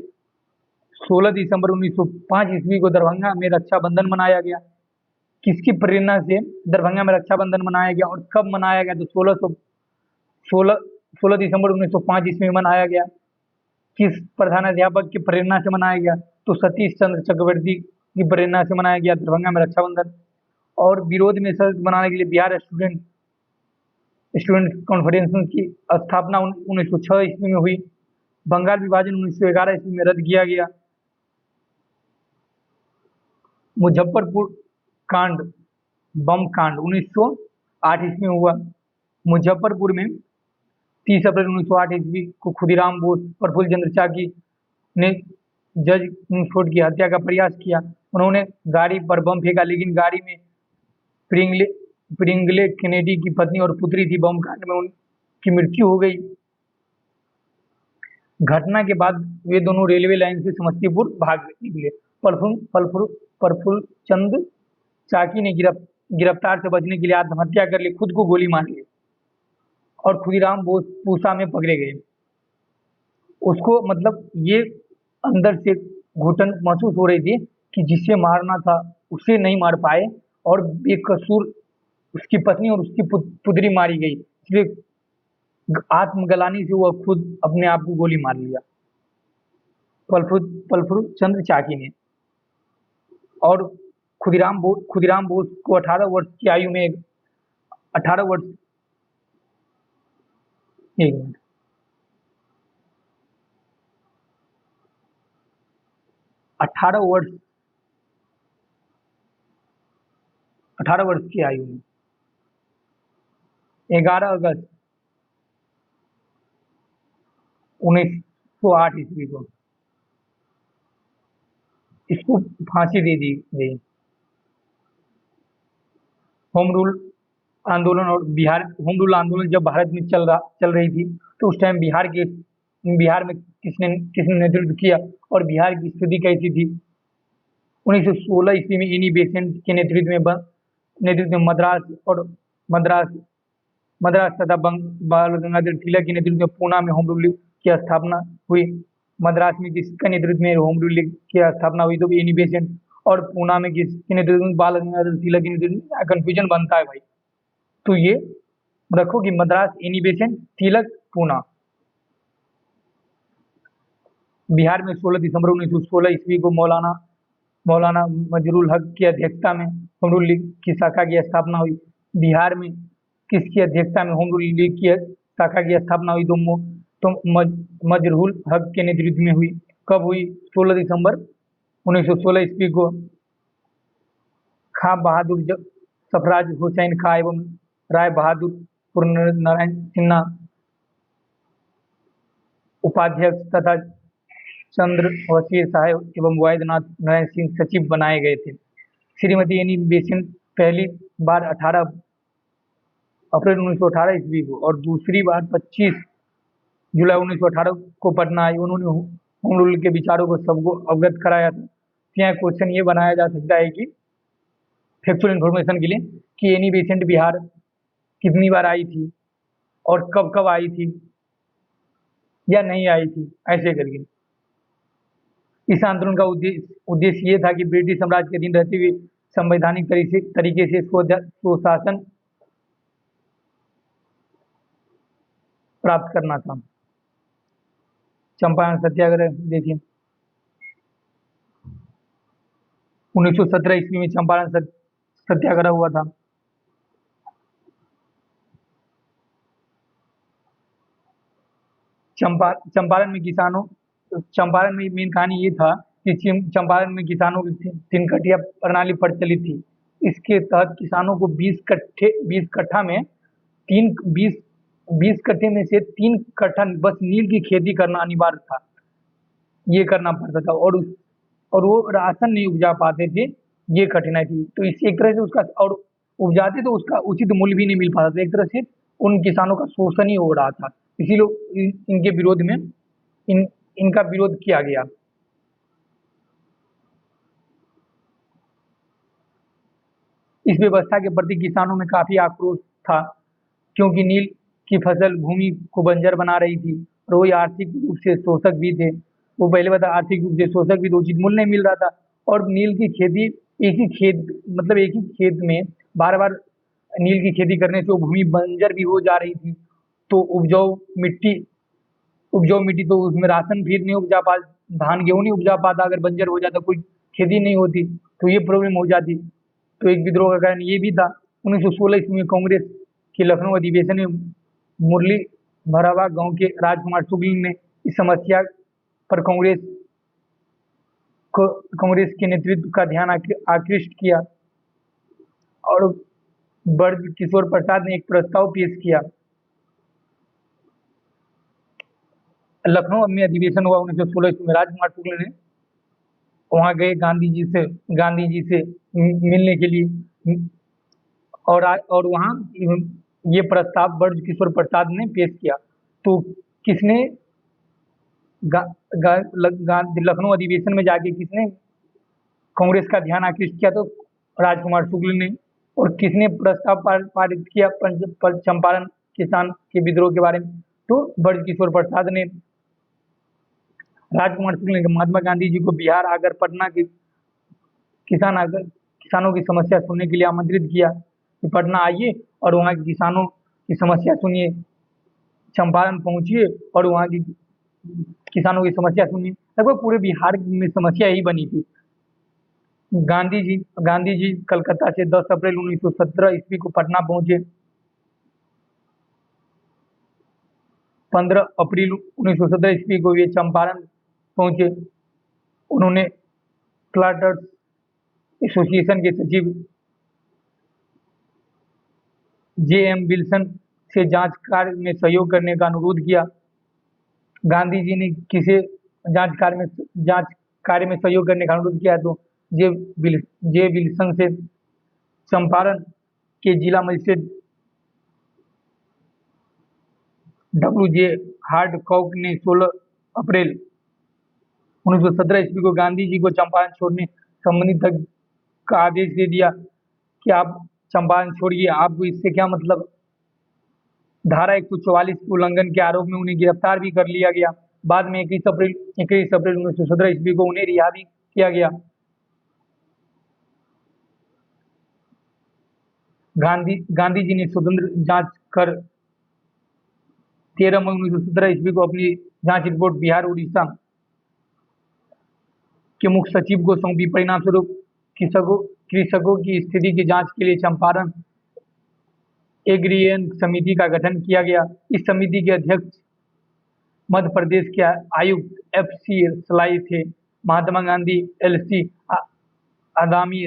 16 दिसंबर 1905 ईस्वी को दरभंगा में रक्षाबंधन मनाया गया। किसकी प्रेरणा से दरभंगा में रक्षाबंधन मनाया गया और कब मनाया गया? तो 16 दिसंबर 1905 ईस्वी में मनाया गया। किस प्रधानाध्यापक की प्रेरणा से मनाया गया? तो सतीश चंद्र चक्रवर्ती की प्रेरणा से मनाया गया दरभंगा में रक्षाबंधन। और विरोध में सशक्त बनाने के लिए बिहार स्टूडेंट कॉन्फ्रेंस की स्थापना 1906 ईस्वी में हुई। बंगाल विभाजन 1911 ईस्वी में रद्द किया गया। मुजफ्फरपुर कांड, बम कांड 1908 ईस्वी में हुआ। मुजफ्फरपुर में 30 अप्रैल 1908 ईस्वी को खुदीराम बोस, प्रफुल्ल चंद्र चाकी ने जज किंगसफोर्ड की हत्या का प्रयास किया। उन्होंने गाड़ी पर बम फेंका, लेकिन गाड़ी में प्रिंगले केनेडी की पत्नी और पुत्री थी। बम कांड में उनकी मृत्यु हो गई। घटना के बाद वे दोनों रेलवे लाइन से समस्तीपुर भाग निकले। प्रफुल्ल चंद्र चाकी ने गिरफ्तार से बचने के लिए आत्महत्या कर ली, खुद को गोली मार ली। और खुदीराम बोस पूसा में पकड़े गए। उसको मतलब ये अंदर से घुटन महसूस हो रही थी कि जिसे मारना था उसे नहीं मार पाए, और बेकसूर उसकी पत्नी और उसकी पुत्री मारी गई, इसलिए आत्मगलानी से वह खुद अपने आप को गोली मार लिया, प्रफुल्ल चंद्र चाकी ने। और खुदीराम बोस को 18 वर्ष की आयु में 18 वर्ष 18 वर्ष की आयु में 11 अगस्त 1908 ईस्वी को इसको फांसी दे दी गई। होम रूल आंदोलन और होम रूल आंदोलन जब भारत में चल रही थी, तो उस टाइम बिहार में किसने किसने नेतृत्व किया और बिहार की स्थिति कैसी थी? 1916 ईस्वी में एनी बेसेंट के नेतृत्व में मद्रास मद्रास तथा बाल गंगाधर तिलक के नेतृत्व में पूना में होम रूल की स्थापना हुई। मद्रास में किसके नेतृत्व में होम रूल की स्थापना हुई? तो एनी बेसेंट। और पूना में किसके नेतृत्व में? बाल गंगाधर तिलक के नेतृत्व में। कंफ्यूजन बनता है भाई, तो ये रखो कि मद्रास, एनी बेसेंट, तिलक, पूना। बिहार में 16 दिसंबर 1916 ईस्वी को मौलाना मजरुल हक की अध्यक्षता में होम रूल लीग की शाखा की स्थापना हुई। बिहार में किसकी अध्यक्षता में होम रूल लीग की शाखा की स्थापना हुई? तो मजरुल हक के नेतृत्व में हुई। कब हुई? 16 दिसंबर 1916 ईस्वी को। खां बहादुर सफराज हुसैन खां एवं राय बहादुर नारायण सिन्हा उपाध्यक्ष तथा चंद्र वसीर साहब एवं वैद्यनाथ नारायण सिंह सचिव बनाए गए थे। श्रीमती एनी बेसेंट पहली बार 18 अप्रैल 1918 ईस्वी को और दूसरी बार 25 जुलाई 1918 को पटना आई। उन्होंने होम रूल के विचारों को सबको अवगत कराया था। यहाँ क्वेश्चन ये बनाया जा सकता है कि फैक्चुअल इन्फॉर्मेशन के लिए कि एनी बेसेंट बिहार कितनी बार आई थी और कब कब आई थी या नहीं आई थी, ऐसे करके। इस आंदोलन का उद्देश्य ये था कि ब्रिटिश साम्राज्य के अधीन रहते हुए संवैधानिक तरीके से स्वशासन प्राप्त करना था। चंपारण सत्याग्रह देखिए, 1917 ईस्वी में चंपारण सत्याग्रह हुआ था। चंपारण में मेन कहानी ये था कि चंपारण में किसानों की 3 कटिया प्रणाली प्रचलित थी। इसके तहत किसानों को 20 कट्ठा में 20 कट्ठे में से 3 कट्ठा बस नील की खेती करना अनिवार्य था। ये करना पड़ता था और वो राशन नहीं उपजा पाते थे, ये कठिनाई थी। तो इस एक तरह से उसका, और उपजाते तो उसका उचित मूल्य भी नहीं मिल पाता था। एक तरह से उन किसानों का शोषण ही हो रहा था। इसीलिए इनके विरोध में इनका विरोध किया गया। इस व्यवस्था के प्रति किसानों में काफी आक्रोश था, क्योंकि नील की फसल भूमि को बंजर बना रही थी और वही आर्थिक रूप से शोषक भी थे। वो पहले बता, आर्थिक रूप से शोषक भी थे, उचित मूल्य नहीं मिल रहा था। और नील की खेती एक ही खेत में बार बार नील की खेती करने से वो भूमि बंजर भी हो जा रही थी। तो उपजाऊ मिट्टी, तो उसमें राशन फिर नहीं उपजा पा, धान गेहूं नहीं उपजा पाता। अगर बंजर हो जाता, कोई खेती नहीं होती, तो ये प्रॉब्लम हो जाती। तो एक विद्रोह का कारण ये भी था। 1916 ईस्वी में कांग्रेस के लखनऊ अधिवेशन में मुरली भरावा गांव के राजकुमार शुक्ल ने इस समस्या पर कांग्रेस के नेतृत्व का ध्यान आकृष्ट किया और ब्रज किशोर प्रसाद ने एक प्रस्ताव पेश किया। लखनऊ में अधिवेशन हुआ 1916 ईस्वी में। राजकुमार शुक्ल ने वहां गए गांधी जी से मिलने के लिए, और वहां ये प्रस्ताव ब्रज किशोर प्रसाद ने पेश किया। तो किसने लखनऊ अधिवेशन में जाके किसने कांग्रेस का ध्यान आकृष्ट किया? तो राजकुमार शुक्ल ने। और किसने प्रस्ताव पारित किया चंपारण किसान के विद्रोह के बारे में? तो ब्रज किशोर प्रसाद ने। राजकुमार शुक्ल ने महात्मा गांधी जी को बिहार आकर पटना के किसानों की समस्या सुनने के लिए आमंत्रित किया कि पटना आइए और वहाँ के किसानों की समस्या सुनिए। चंपारण पहुंचिए और वहाँ की किसानों की समस्या सुनिए। लगभग पूरे बिहार में समस्या यही बनी थी। गांधी जी कलकत्ता से 10 अप्रैल 1917 ईस्वी को पटना पहुंचे। 15 अप्रैल 1917 ईस्वी को ये चंपारण पहुंचे। उन्होंने प्लाटर्स एसोसिएशन के सचिव J.M. विल्सन से जांच कार्य में सहयोग करने का अनुरोध किया। गांधी जी ने किसे जांच कार्य में सहयोग करने का अनुरोध किया? तो जे विल्सन से। चंपारण के जिला मजिस्ट्रेट W.J. हार्डकॉक ने 16 अप्रैल 1917 ईस्वी को गांधी जी को चंपारण छोड़ने संबंधी तक का आदेश दे दिया कि आप चंपारण छोड़िए। आपको इससे क्या मतलब? धारा 144 के उल्लंघन के आरोप में उन्हें गिरफ्तार भी कर लिया गया। बाद में 21 अप्रैल 1917 ईस्वी को उन्हें रिहा भी किया गया। गांधी जी ने स्वतंत्र जांच कर 13 मई 1917 ईस्वी को अपनी जांच रिपोर्ट बिहार उड़ीसा के मुख्य सचिव को सौंपी। परिणाम स्वरूप कृषकों की स्थिति की जांच के लिए चंपारण एग्रीयन समिति का गठन किया गया। इस समिति के अध्यक्ष मध्य प्रदेश के आयुक्त FC सलाई थे। महात्मा गांधी, LC आदामी,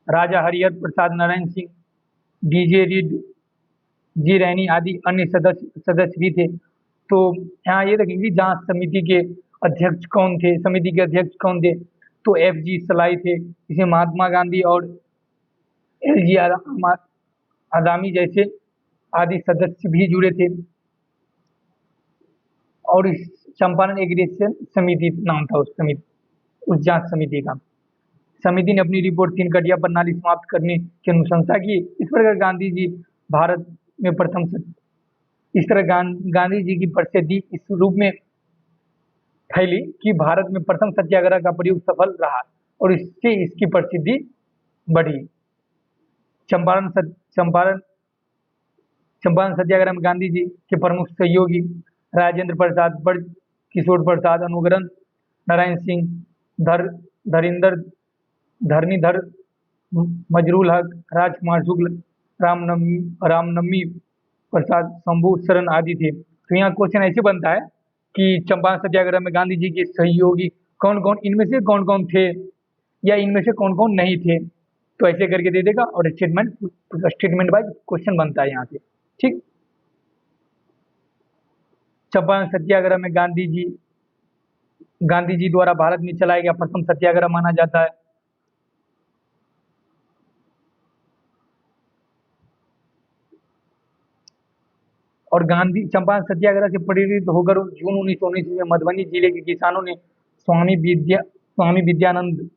राजा हरिहर प्रसाद, नारायण सिंह, DJ रीड, जी रैनी आदि अन्य सदस्य भी थे। तो यहाँ ये देखेंगे जांच समिति के अध्यक्ष कौन थे। समिति के अध्यक्ष कौन थे? तो FG सलाई थे। इसमें महात्मा गांधी और LG आदामी जैसे आदि सदस्य भी जुड़े थे। और इस चंपारण एग्रीयन समिति नाम था उस जांच समिति का। समिति ने अपनी रिपोर्ट 3 कटिया प्रणाली समाप्त करने की अनुशंसा की। इस प्रकार गांधी जी भारत में प्रथम इस तरह गांधी जी की प्रसिद्धि इस रूप में फैली कि भारत में प्रथम सत्याग्रह का प्रयोग सफल रहा और इससे इसकी प्रसिद्धि बढ़ी। चंपारण सत्याग्रह में गांधी जी के प्रमुख सहयोगी राजेंद्र प्रसाद, ब्रज किशोर प्रसाद, अनुग्रह नारायण सिंह, धरणीधर मजरूल हक, राजकुमार शुक्ल, रामनवमी प्रसाद, शंभू शरण आदि थे। तो यहाँ क्वेश्चन ऐसे बनता है कि चंपारण सत्याग्रह में गांधी जी के सहयोगी कौन कौन, इनमें से कौन कौन थे या इनमें से कौन कौन नहीं थे। तो ऐसे करके दे देगा और स्टेटमेंट वाइज क्वेश्चन बनता है यहाँ से। ठीक, चंपारण सत्याग्रह में गांधी जी द्वारा भारत में चलाया गया प्रथम सत्याग्रह माना जाता है। और चंपारण सत्याग्रह से प्रेरित होकर जून 1919 में मधुबनी जिले के किसानों ने स्वामी विद्यानंद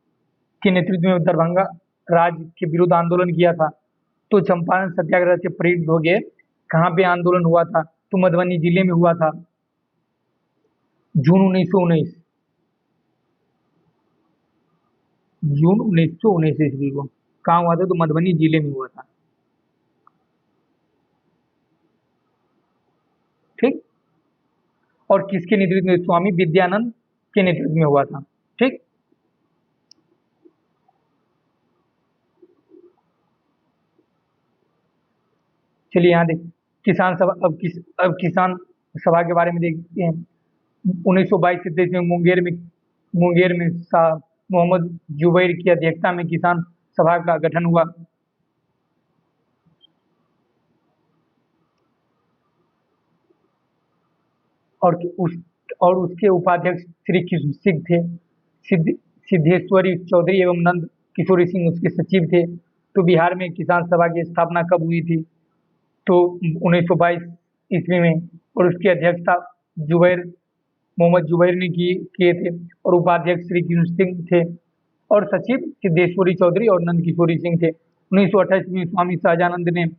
के नेतृत्व में दरभंगा राज्य के विरुद्ध आंदोलन किया था। तो चंपारण सत्याग्रह से प्रेरित हो गए कहाँ पे आंदोलन हुआ था? तो मधुबनी जिले में हुआ था जून 1919 ईस्वी को। कहाँ हुआ था? तो मधुबनी जिले में हुआ था। ठीक, और किसके नेतृत्व में? स्वामी विद्यानंद के नेतृत्व में हुआ था। ठीक, चलिए यहाँ देख किसान सभा। अब किसान सभा के बारे में देखते हैं। 1922 से 23 में मुंगेर में शाह मोहम्मद जुबैर की अध्यक्षता में किसान सभा का गठन हुआ। और उसके उपाध्यक्ष श्री कृष्ण सिंह थे। सिद्धेश्वरी चौधरी एवं नंद किशोरी सिंह उसके सचिव थे। तो बिहार में किसान सभा की स्थापना कब हुई थी? तो 1922 ईस्वी में। और उसकी अध्यक्षता मोहम्मद जुबैर ने किए थे और उपाध्यक्ष श्री कृष्ण सिंह थे और सचिव सिद्धेश्वरी चौधरी और नंद किशोरी सिंह थे। 1928 में स्वामी सहजानंद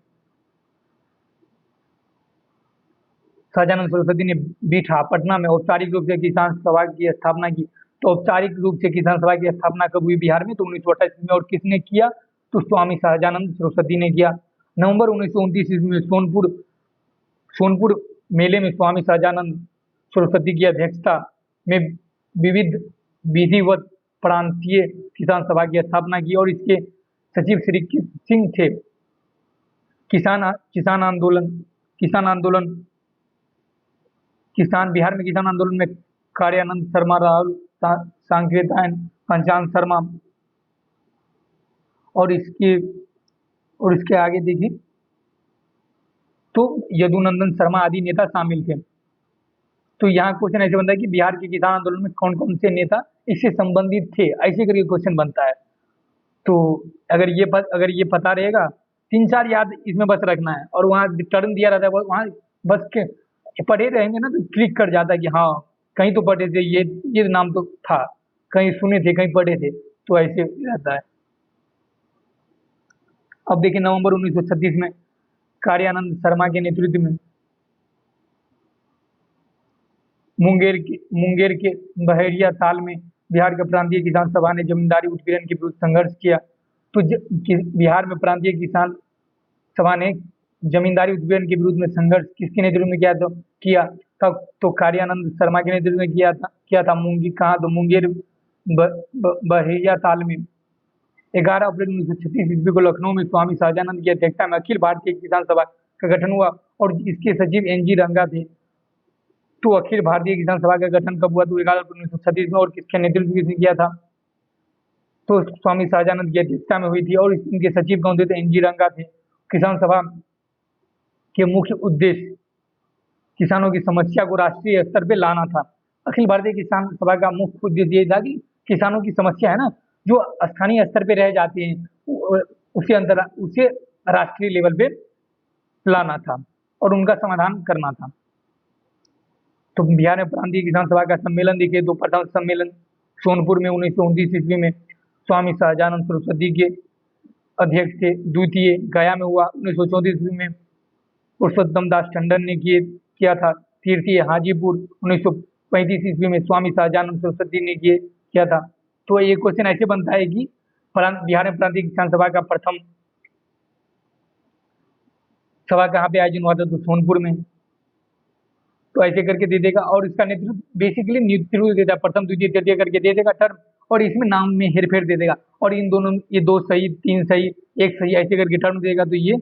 सरस्वती ने बीठा पटना में औपचारिक रूप से किसान सभा की स्थापना की। तो औपचारिक रूप से किसान सभा की स्थापना कब हुई बिहार में? तो 1928 में। और किसने किया? तो स्वामी सहजानंद सरस्वती ने किया। नवंबर 1929 ईस्वी में सोनपुर मेले में स्वामी सहजानंद सरस्वती की अध्यक्षता में विधिवत प्रांतीय किसान सभा की स्थापना की और इसके सचिव श्री सिंह थे। बिहार में किसान आंदोलन में कार्यानंद शर्मा, राहुल सांकृत्यायन, पंचानन शर्मा और इसके आगे देखिए तो यदुनंदन शर्मा आदि नेता शामिल थे। तो यहाँ क्वेश्चन ऐसे बनता है कि बिहार के किसान आंदोलन में कौन कौन से नेता इससे संबंधित थे, ऐसे करके क्वेश्चन बनता है। तो अगर ये पता रहेगा, 3-4 याद इसमें बस रखना है और वहाँ टर्न दिया रहता है, वहाँ बस के पढ़े रहेंगे ना तो क्लिक कर जाता है कि हाँ कहीं तो पढ़े थे, ये नाम तो था, कहीं सुने थे, कहीं पढ़े थे, तो ऐसे रहता है। अब देखिए नवंबर 1936 में कार्यानंद शर्मा के नेतृत्व में मुंगेर के बहेड़िया ताल में बिहार के प्रांतीय किसान सभा ने जमींदारी उत्पीड़न के विरुद्ध संघर्ष किया। तो बिहार में प्रांतीय किसान सभा ने जमींदारी उत्पीड़न के विरुद्ध में संघर्ष किसके नेतृत्व में किया तब तो कार्यानंद शर्मा के नेतृत्व में किया था मुंगेर कहाँ तो मुंगेर बहेड़िया ताल में 11 अप्रैल 1936 ईस्वी को लखनऊ में स्वामी सहजानंद की अध्यक्षता में अखिल भारतीय किसान सभा का गठन हुआ और इसके सचिव NG रंगा थे। तो अखिल भारतीय किसान सभा का गठन कब हुआ तो 11 अप्रैल 1936 में, और किसके नेतृत्व में किया था तो स्वामी सहजानंद की अध्यक्षता में हुई थी, और इनके सचिव कौन थे तो NG रंगा थे। किसान सभा के मुख्य उद्देश्य किसानों की समस्या को राष्ट्रीय स्तर पे लाना था। अखिल भारतीय किसान सभा का मुख्य उद्देश्य ये था कि किसानों की समस्या है ना जो स्थानीय स्तर पे रह जाती है उसे राष्ट्रीय लेवल पे लाना था और उनका समाधान करना था। तो बिहार में प्रांतीय किसान सभा का सम्मेलन देखिए तो प्रथम सम्मेलन सोनपुर में 1929 ईस्वी में स्वामी सहजानंद सरस्वती के अध्यक्ष थे। द्वितीय गया में हुआ 1934 ईस्वी में पुरुषोत्तम दास टंडन ने किया था। तृतीय हाजीपुर 1935 ईस्वी में स्वामी सहजानंद सरस्वती ने किया था। तो ये क्वेश्चन ऐसे बनता है कि बिहार में प्रांतीय किसान सभा का प्रथम सभा कहाँ पे आयोजन हुआ था तो सोनपुर में। तो ऐसे करके दे देगा और इसका नेतृत्व बेसिकली नेतृत्व देता है, प्रथम द्वितीय तृतीय करके दे देगा टर्म, और इसमें नाम में हेरफेर दे देगा और इन दोनों ये 2 सही 3 सही 1 सही ऐसे करके टर्म देगा। तो ये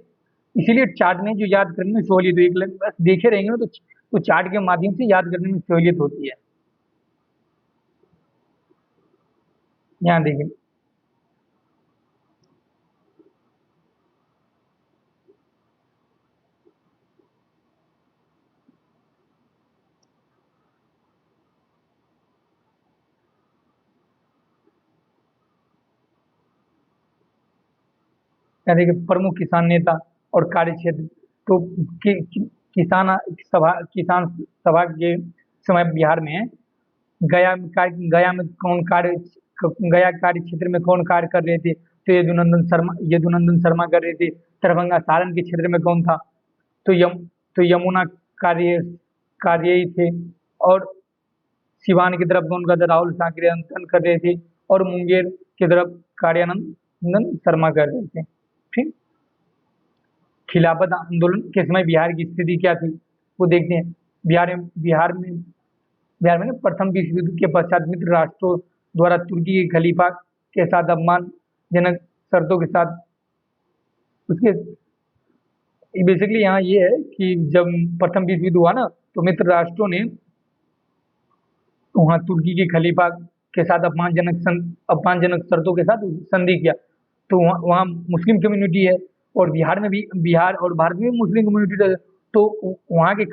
इसीलिए चार्ट में जो याद करने में सहूलियत हुई, बस देखे रहेंगे ना तो चार्ट के माध्यम से याद करने में सहूलियत होती है। यहाँ देखिए यहाँ देखिए प्रमुख किसान नेता और कार्य क्षेत्र। तो किसान सभा के समय बिहार में गया में गया कार्य क्षेत्र में कौन कार्य कर रहे थे तो यदुनंदन शर्मा कर रहे थे। दरभंगा सारण के क्षेत्र में कौन था तो यमुना कार्य थे, और सिवान की तरफ कौन का था राहुल सांकरे अंकन कर रहे थे, और मुंगेर की तरफ कार्यानंदन शर्मा कर रहे थे। ठीक, खिलाफत आंदोलन के समय बिहार की स्थिति क्या थी वो देखते हैं। बिहार में प्रथम विश्व युद्ध के पश्चात मित्र राष्ट्रों द्वारा तुर्की के खलीफा के साथ अपमानजनक शर्तों के साथ उसके बेसिकली यहाँ ये है कि जब प्रथम विश्व युद्ध हुआ ना तो मित्र राष्ट्रों ने वहाँ तुर्की के खलीफा के साथ अपमानजनक शर्तों के साथ संधि किया। तो वहाँ मुस्लिम कम्युनिटी है और बिहार और भारत में मुस्लिम कम्युनिटी है, तो वहाँ के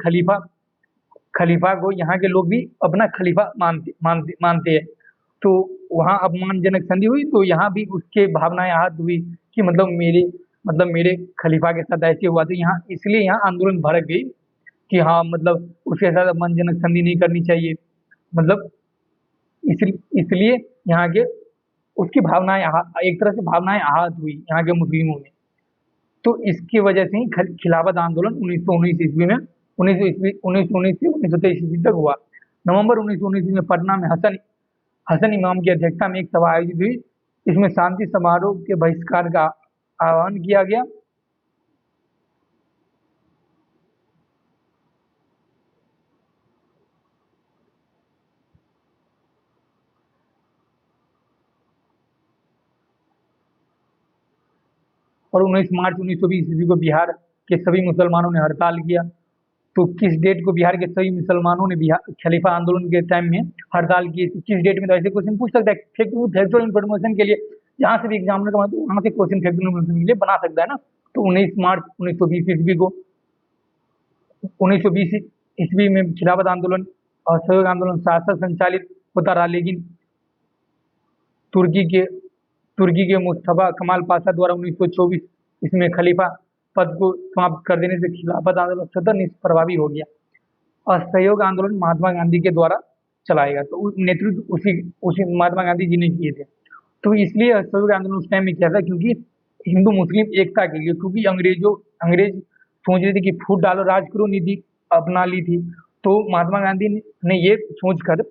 खलीफा को यहाँ के लोग भी अपना खलीफा मानते हैं। तो वहाँ अपमानजनक संधि हुई तो यहाँ भी उसके भावनाएं आहत हुई कि मतलब मेरे खलीफा के साथ ऐसे हुआ, तो यहाँ इसलिए यहाँ आंदोलन भड़क गई कि हाँ मतलब उसके साथ अपमानजनक संधि नहीं करनी चाहिए। मतलब इसलिए यहाँ के उसकी भावनाएं एक तरह से भावनाएं आहत हुई यहाँ के मुस्लिमों में। तो इसकी वजह से ही खिलाफत आंदोलन 1919 ईस्वी में 1919 से 1923 ईस्वी तक हुआ। नवंबर 1919 में पटना में हसन इमाम की अध्यक्षता में एक सभा आयोजित हुई। इसमें शांति समारोह के बहिष्कार का आह्वान किया गया। और 19 मार्च 1920 ईस्वी को बिहार के सभी मुसलमानों ने हड़ताल किया। तो किस डेट को बिहार के सभी मुसलमानों ने खलीफा आंदोलन के टाइम में हड़ताल की, तो किस डेट में? तो ऐसे क्वेश्चन पूछ सकता है फैक्चुअल इन्फॉर्मेशन के लिए, जहाँ से भी एग्जामिनर का मतलब वहाँ से क्वेश्चन फैक्चुअल इन्फॉर्मेशन के लिए बना सकता है ना। तो 19 मार्च 1920 ईस्वी को 1920 ईस्वी में खिलाफत आंदोलन और असहयोग आंदोलन शासक संचालित होता रहा, लेकिन तुर्की के मुस्तफा कमाल पाशा द्वारा 1924 इसमें खलीफा पद को समाप्त कर देने से खिलाफत आंदोलन स्वतः निष्प्रभावी हो गया। असहयोग आंदोलन महात्मा गांधी के द्वारा चलाया गया, तो नेतृत्व उसी उसी महात्मा गांधी जी ने किए थे। तो इसलिए असहयोग आंदोलन उस टाइम में किया था, क्योंकि हिंदू मुस्लिम एकता के लिए, क्योंकि अंग्रेज सोच रहे थे कि फूट डालो राज करो नीति अपना ली थी। तो महात्मा गांधी ने ये सोचकर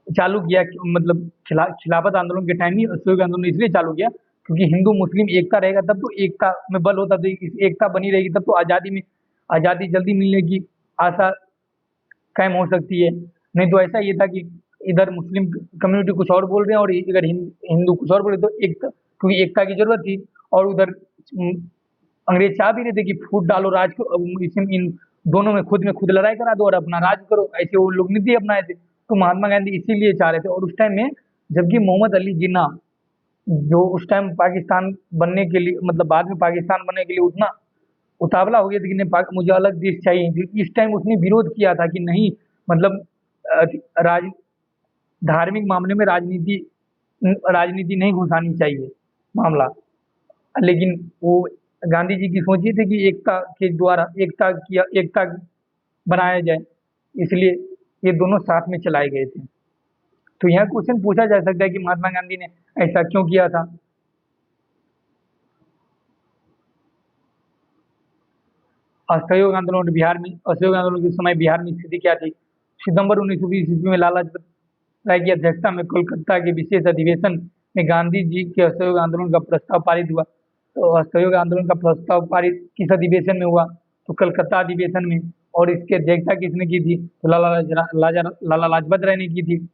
चालू किया कि मतलब खिलाफत आंदोलन के टाइम ही असहयोग आंदोलन इसलिए चालू किया, क्योंकि हिंदू मुस्लिम एकता रहेगा तब तो एकता में बल होता, तो एकता बनी रहेगी तब तो आज़ादी जल्दी मिलने की आशा कायम हो सकती है। नहीं तो ऐसा ये था कि इधर मुस्लिम कम्युनिटी कुछ और बोल रहे हैं और इधर हिंदू कुछ और बोल रहे, तो एक क्योंकि एकता की जरूरत थी। और उधर अंग्रेज चाह भी रहे थे कि फूट डालो राज को, इसमें इन दोनों में खुद लड़ाई करा दो और अपना राज करो, ऐसे वो लोग नीति अपनाए थे। तो महात्मा गांधी इसीलिए चाह रहे थे। और उस टाइम में जबकि मोहम्मद अली जिन्ना, जो उस टाइम पाकिस्तान बनने के लिए मतलब बाद में पाकिस्तान बनने के लिए उतना उतावला हो गया था कि नहीं मुझे अलग देश चाहिए, इस टाइम उसने विरोध किया था कि नहीं, मतलब अ, राज धार्मिक मामले में राजनीति नहीं घुसानी चाहिए मामला। लेकिन वो गांधी जी की सोच ये थी कि एकता के द्वारा एकता बनाया जाए, इसलिए ये दोनों साथ में चलाए गए थे। तो यहाँ क्वेश्चन पूछा जा सकता है कि महात्मा गांधी ने ऐसा क्यों किया था। असहयोग आंदोलन के समय बिहार में स्थिति क्या थी? सितंबर 1920 ईस्वी में लाला लाजपत राय की अध्यक्षता में कोलकाता के विशेष अधिवेशन में गांधी जी के असहयोग आंदोलन का प्रस्ताव पारित हुआ। तो असहयोग आंदोलन का प्रस्ताव पारित किस अधिवेशन में हुआ? तो कलकत्ता अधिवेशन में। और इसकी अध्यक्षता किसने की थी? तो लाला लाजपत राय ने की थी।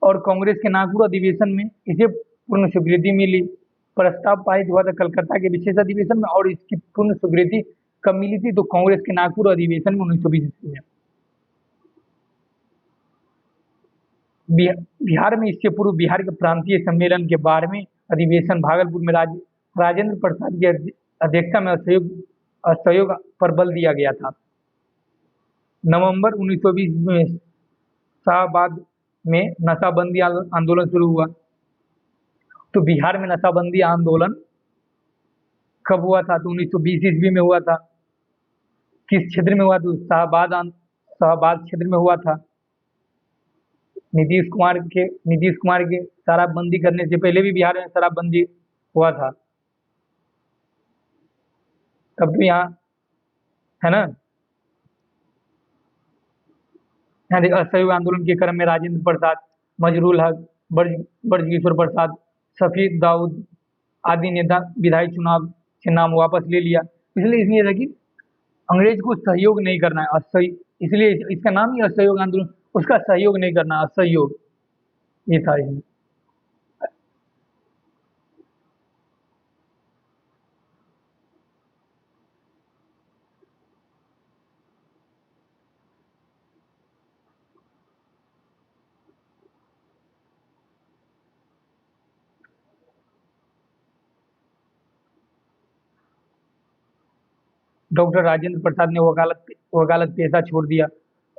और कांग्रेस के नागपुर अधिवेशन में इसे पूर्ण स्वीकृति मिली। प्रस्ताव पारित हुआ था कलकत्ता के विशेष अधिवेशन में, और इसकी पूर्ण स्वीकृति कब मिली थी? तो कांग्रेस के नागपुर अधिवेशन में 1920 ईस्वी में। बिहार में इससे पूर्व बिहार के प्रांतीय सम्मेलन के 12वें अधिवेशन भागलपुर में राजेंद्र प्रसाद की अध्यक्षता में असहयोग पर बल दिया गया था। नवंबर 1920 में शाहबाद में नशाबंदी आंदोलन शुरू हुआ। तो बिहार में नशाबंदी आंदोलन कब हुआ था? तो 1920 ईस्वी में हुआ था। किस क्षेत्र में हुआ? तो शाहबाद क्षेत्र में हुआ था। नीतीश कुमार के शराबबंदी करने से पहले भी बिहार में शराबबंदी हुआ था, तब तो यहाँ है ना। यहाँ देखिए, असहयोग आंदोलन के क्रम में राजेंद्र प्रसाद, मजरूल हक, ब्रजकिशोर प्रसाद, शफी दाऊद आदि नेता विधायी चुनाव से नाम वापस ले लिया। इसलिए इसमें यह था कि अंग्रेज को सहयोग नहीं करना है, इसलिए इसका नाम ही असहयोग आंदोलन, उसका सहयोग नहीं करना, असहयोग, ये था इसमें। डॉक्टर राजेंद्र प्रसाद ने वकालत पेशा छोड़ दिया।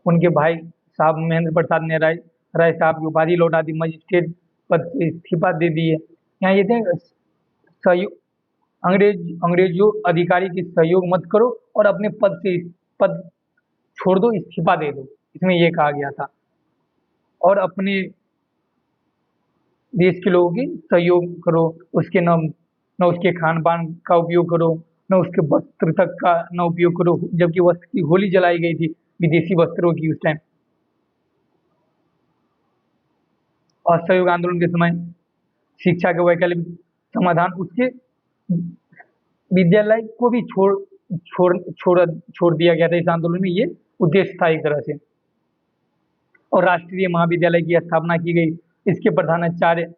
उनके भाई साहब महेंद्र प्रसाद ने राय साहब की उपाधि लौटा दी, मजिस्ट्रेट पद से इस्तीफा दे दिए। यहाँ ये थे सहयोग, अंग्रेजों अधिकारी की सहयोग मत करो और अपने पद छोड़ दो, इस्तीफा दे दो, इसमें ये कहा गया था। और अपने देश के लोगों की सहयोग करो, उसके न उसके खान पान का उपयोग करो, न उसके वस्त्र तक का न उपयोग करो, जबकि वस्त्र की होली जलाई गई थी विदेशी वस्त्रों की उस टाइम। असहयोग आंदोलन के समय शिक्षा के वैकल्पिक समाधान, उसके विद्यालय को भी छोड़ दिया गया था इस आंदोलन में, ये उद्देश्य था एक तरह से। और राष्ट्रीय महाविद्यालय की स्थापना की गई, इसके प्रधानाचार्य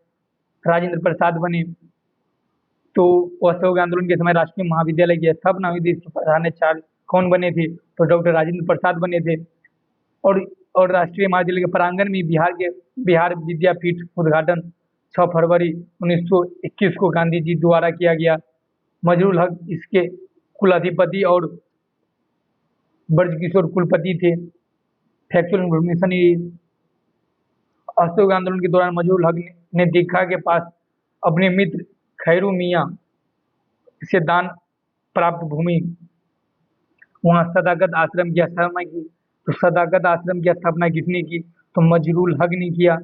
राजेंद्र प्रसाद बने। तो असहयोग आंदोलन के समय राष्ट्रीय महाविद्यालय की स्थापना हुई थी, इसके प्रधानाचार्य कौन बने थे? तो डॉक्टर राजेंद्र प्रसाद बने थे। और राष्ट्रीय महाविद्यालय के प्रांगण में बिहार विद्यापीठ उद्घाटन 6 फरवरी 1921 को गांधी जी द्वारा किया गया। मजरूल हक इसके कुलाधिपति और ब्रजकिशोर कुलपति थे। फैक्चुअल इन्फॉर्मेशन, असहयोग आंदोलन के दौरान मजरूल हक ने दीघा के पास अपने मित्र खैरू मियाँ से दान प्राप्त भूमि, वहाँ सदाकत आश्रम की स्थापना की। तो सदाकत आश्रम की स्थापना किसने की? तो मजरूल हक ने किया।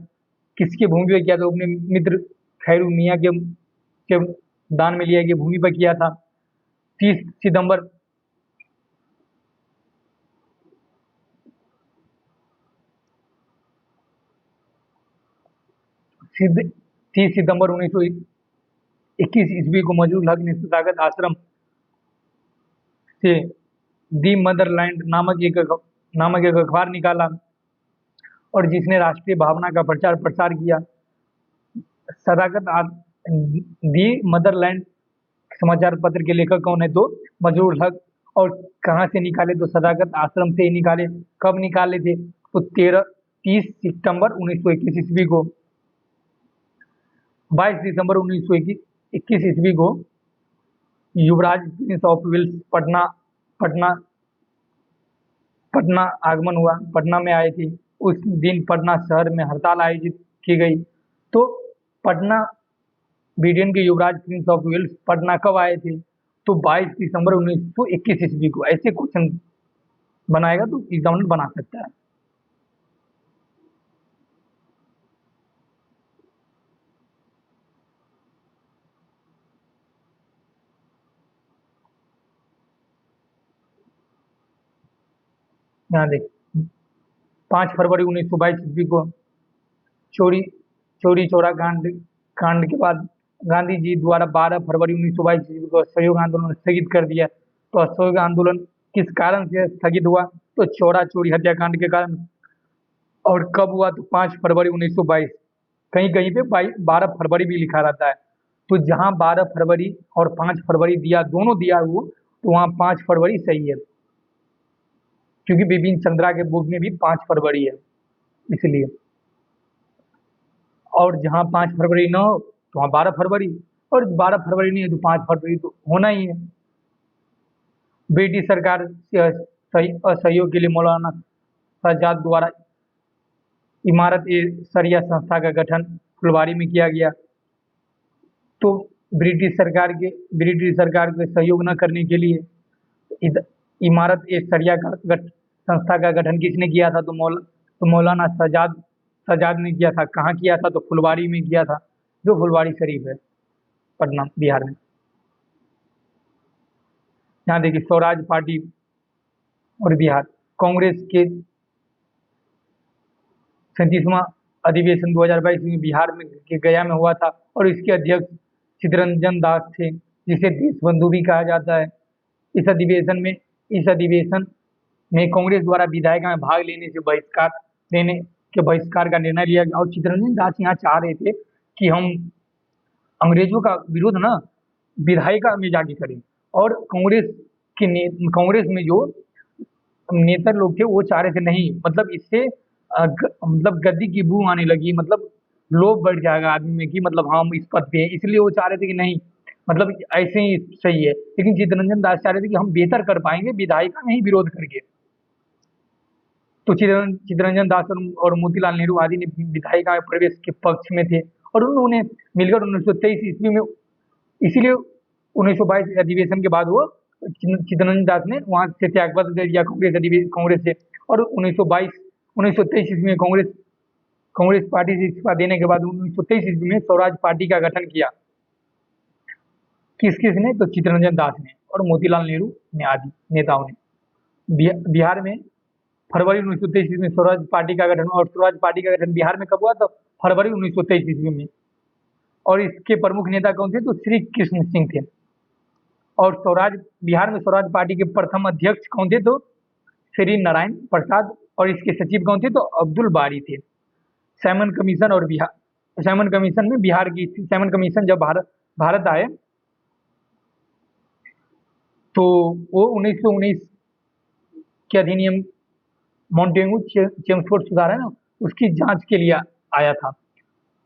किसके भूमि पे किया? तो अपने मित्र खैरू मियाँ के दान में लिया गया भूमि पर किया था। 30 सितंबर 1921 को मजरूल हक ने सदाकत आश्रम से दी मदरलैंड नामक एक अखबार निकाला और जिसने राष्ट्रीय भावना का प्रचार प्रसार किया। सदाकत दी मदरलैंड समाचार पत्र के लेखक कौन है? तो मजरूल हक। और कहाँ से निकाले? तो सदाकत आश्रम से ही निकाले। कब निकाले थे? तो 30 सितंबर 1921 ईस्वी को। 22 दिसंबर 1921 ईस्वी को युवराज prince of Wales Patna Patna आगमन हुआ, पटना में आए थे। उस दिन पटना शहर में हड़ताल आयोजित की गई। तो पटना ब्रिटेन के युवराज प्रिंस ऑफ वेल्स पटना कब आए थे? तो 22 दिसंबर 1921 ईस्वी को। ऐसे क्वेश्चन बनाएगा तो एग्जामिनर बना सकता है। यहाँ देख, 5 फरवरी 1922 ईस्वी को चोरी चोरी चौरा कांड कांड के बाद गांधी जी द्वारा 12 फरवरी 1922 ईस्वी को असहयोग आंदोलन स्थगित कर दिया। तो असहयोग आंदोलन किस कारण से स्थगित हुआ? तो चौरा चोरी हत्याकांड के कारण। और कब हुआ? तो 5 फरवरी 1922। कहीं कहीं पे 12 फरवरी भी लिखा रहता है। तो जहाँ 12 फरवरी और 5 फरवरी दिया, दोनों दिया वो, तो वहाँ 5 फरवरी सही है, क्योंकि बिपिन चंद्रा के बुक में भी 5 फरवरी है इसलिए। और जहाँ 5 फरवरी न हो तो वहाँ 12 फरवरी, और 12 फरवरी नहीं है तो 5 फरवरी तो होना ही है। ब्रिटिश सरकार से असहयोग के लिए मौलाना सज्जाद द्वारा इमारत ए सरिया संस्था का गठन फुलवारी में किया गया। तो ब्रिटिश सरकार के सहयोग न करने के लिए इमारत ए सरिया संस्था का गठन किसने किया था? तो मौलाना सजाद ने किया था। कहाँ किया था? तो फुलवारी में किया था, जो फुलवारी शरीफ है पटना बिहार में। यहाँ देखिए, स्वराज पार्टी और बिहार कांग्रेस के 37वां अधिवेशन 2022 में बिहार में के गया में हुआ था, और इसके अध्यक्ष चित्तरंजन दास थे, जिसे देशबंधु भी कहा जाता है। इस अधिवेशन में कांग्रेस द्वारा विधायिका में भाग लेने के बहिष्कार का निर्णय लिया गया। और चित्तरंजन दास यहाँ चाह रहे थे कि हम अंग्रेजों का विरोध ना विधायिका में जाके करें। और कांग्रेस में जो नेता लोग थे वो चाह रहे थे नहीं, मतलब इससे मतलब गद्दी की बू आने लगी, मतलब लोभ बढ़ जाएगा आदमी में कि मतलब हम इस पद पे हैं, इसलिए वो चाह रहे थे कि नहीं, मतलब ऐसे ही सही है। लेकिन चित्तरंजन दास चाह रहे थे कि हम बेहतर कर पाएंगे विधायिका में ही विरोध करके। तो चित्तरंजन दास और मोतीलाल नेहरू आदि ने विधायिका में प्रवेश के पक्ष में थे, और उन्होंने मिलकर 1923 ईस्वी में, इसीलिए 1922 अधिवेशन के बाद वो चित्तरंजन दास ने वहां से त्यागपत्र दे दिया कांग्रेस से। और 1923 ईस्वी में कांग्रेस पार्टी से इस्तीफा देने के बाद 1923 ईस्वी में स्वराज पार्टी का गठन किया। किसने? तो चित्तरंजन दास ने और मोतीलाल नेहरू ने आदि नेताओं ने। बिहार में फरवरी 1923 ईस्वी में स्वराज पार्टी का गठन, और स्वराज पार्टी का गठन बिहार में कब हुआ? तो फरवरी 1923 ईस्वी में। और इसके प्रमुख नेता कौन थे? तो श्री कृष्ण सिंह थे। और बिहार में स्वराज पार्टी के प्रथम अध्यक्ष कौन थे? तो श्री नारायण प्रसाद। और इसके सचिव कौन थे? तो अब्दुल बारी थे। सैमन कमीशन जब भारत आए तो वो 1919 के अधिनियम मॉन्टेगू चेम्सफोर्ड सुधार है ना, उसकी जांच के लिए आया था।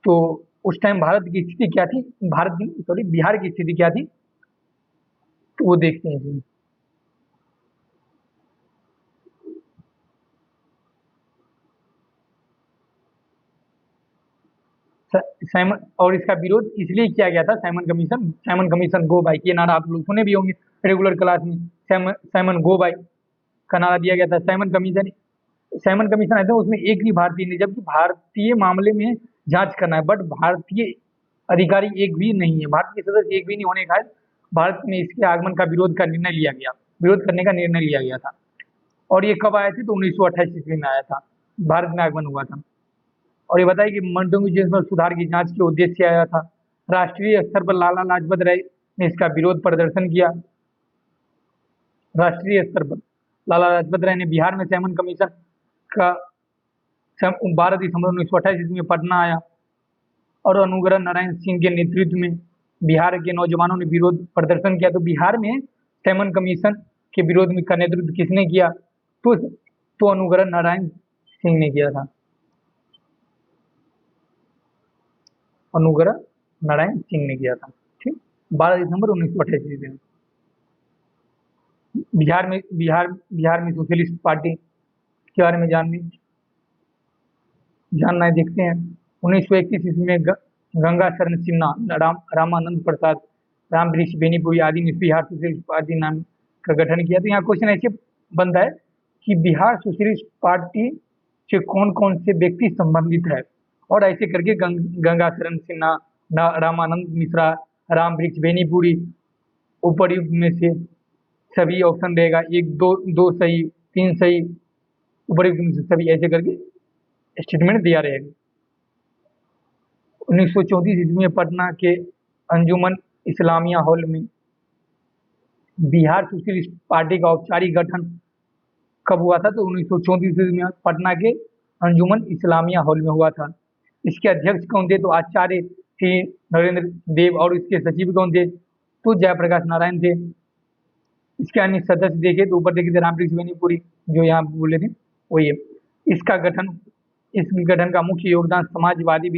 तो उस टाइम बिहार की स्थिति क्या थी, तो वो देखते हैं इसमें। और इसका विरोध इसलिए किया गया था, साइमन कमीशन गो बाई, ये नारा आप लोग सुने भी होंगे रेगुलर क्लास में। साइमन गो बाई का नारा दिया गया था। साइमन कमीशन साइमन कमीशन आया था, उसमें एक भी भारतीय नहीं, जबकि भारतीय मामले में जांच करना है, बट भारतीय अधिकारी एक भी नहीं है, भारत के सदस्य एक भी नहीं होने के कारण भारत में इसके आगमन का विरोध का निर्णय लिया गया, विरोध करने का निर्णय लिया गया था। और ये कब आए थे? तो 1928 ईस्वी में आया था, भारत में आगमन हुआ था। और ये बताइए कि मर्दों जेल पर सुधार की जांच के उद्देश्य से आया था। राष्ट्रीय स्तर पर लाला लाजपत राय ने इसका विरोध प्रदर्शन किया। राष्ट्रीय स्तर पर लाला लाजपत राय ने बिहार में साइमन कमीशन का 12 दिसंबर 1928 ईस्वी में पटना आया और अनुग्रह नारायण सिंह के नेतृत्व में बिहार के नौजवानों ने विरोध प्रदर्शन किया। तो बिहार में साइमन कमीशन के विरोध में का नेतृत्व किसने किया? तो अनुग्रह नारायण सिंह ने किया था, अनुग्रह नारायण सिंह ने किया था। ठीक, 12 दिसंबर 1928 ईस्वी में। बिहार में सोशलिस्ट पार्टी के बारे में जानना है, देखते हैं। 1931 ईस्वी में गंगा शरण सिन्हा, रामानंद प्रसाद, राम वृक्ष बेनीपुरी आदि ने बिहार सोशलिस्ट पार्टी नाम का गठन किया। तो यहाँ क्वेश्चन ऐसे बनता है कि बिहार सोशलिस्ट पार्टी से कौन कौन से व्यक्ति संबंधित है, और ऐसे करके गंगा शरण सिन्हा, रामानंद मिश्रा, राम वृक्ष बेनीपुरी, उपरयुक्त में से सभी ऑप्शन रहेगा, एक दो सही, तीन सही, उपरयुक्त में से सभी, ऐसे करके स्टेटमेंट दिया रहेगा। 1934 ईस्वी में पटना के अंजुमन इस्लामिया हॉल में बिहार सोशलिस्ट पार्टी का औपचारिक गठन कब हुआ था? तो 1934 ईस्वी में पटना के अंजुमन इस्लामिया हॉल में हुआ था। इसके अध्यक्ष कौन थे? तो आचार्य श्री नरेंद्र देव, और इसके सचिव कौन थे? तो जयप्रकाश नारायण थे। इसके अन्य सदस्य देखे तो ऊपर देखे थे रामवृक्ष बेनीपुरी, जो यहाँ बोले थे वही है। इस गठन का मुख्य योगदान समाजवादी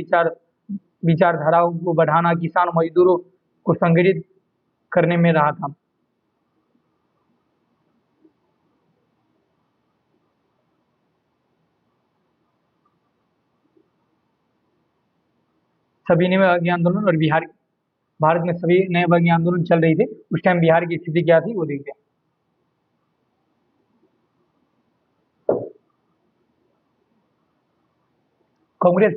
विचारधाराओं को बढ़ाना, किसान मजदूरों को संगठित करने में रहा था। सभी नए आंदोलन और भारत में सभी नए वर्गीय आंदोलन चल रही थे, उस टाइम बिहार की स्थिति क्या थी वो देखते हैं। कांग्रेस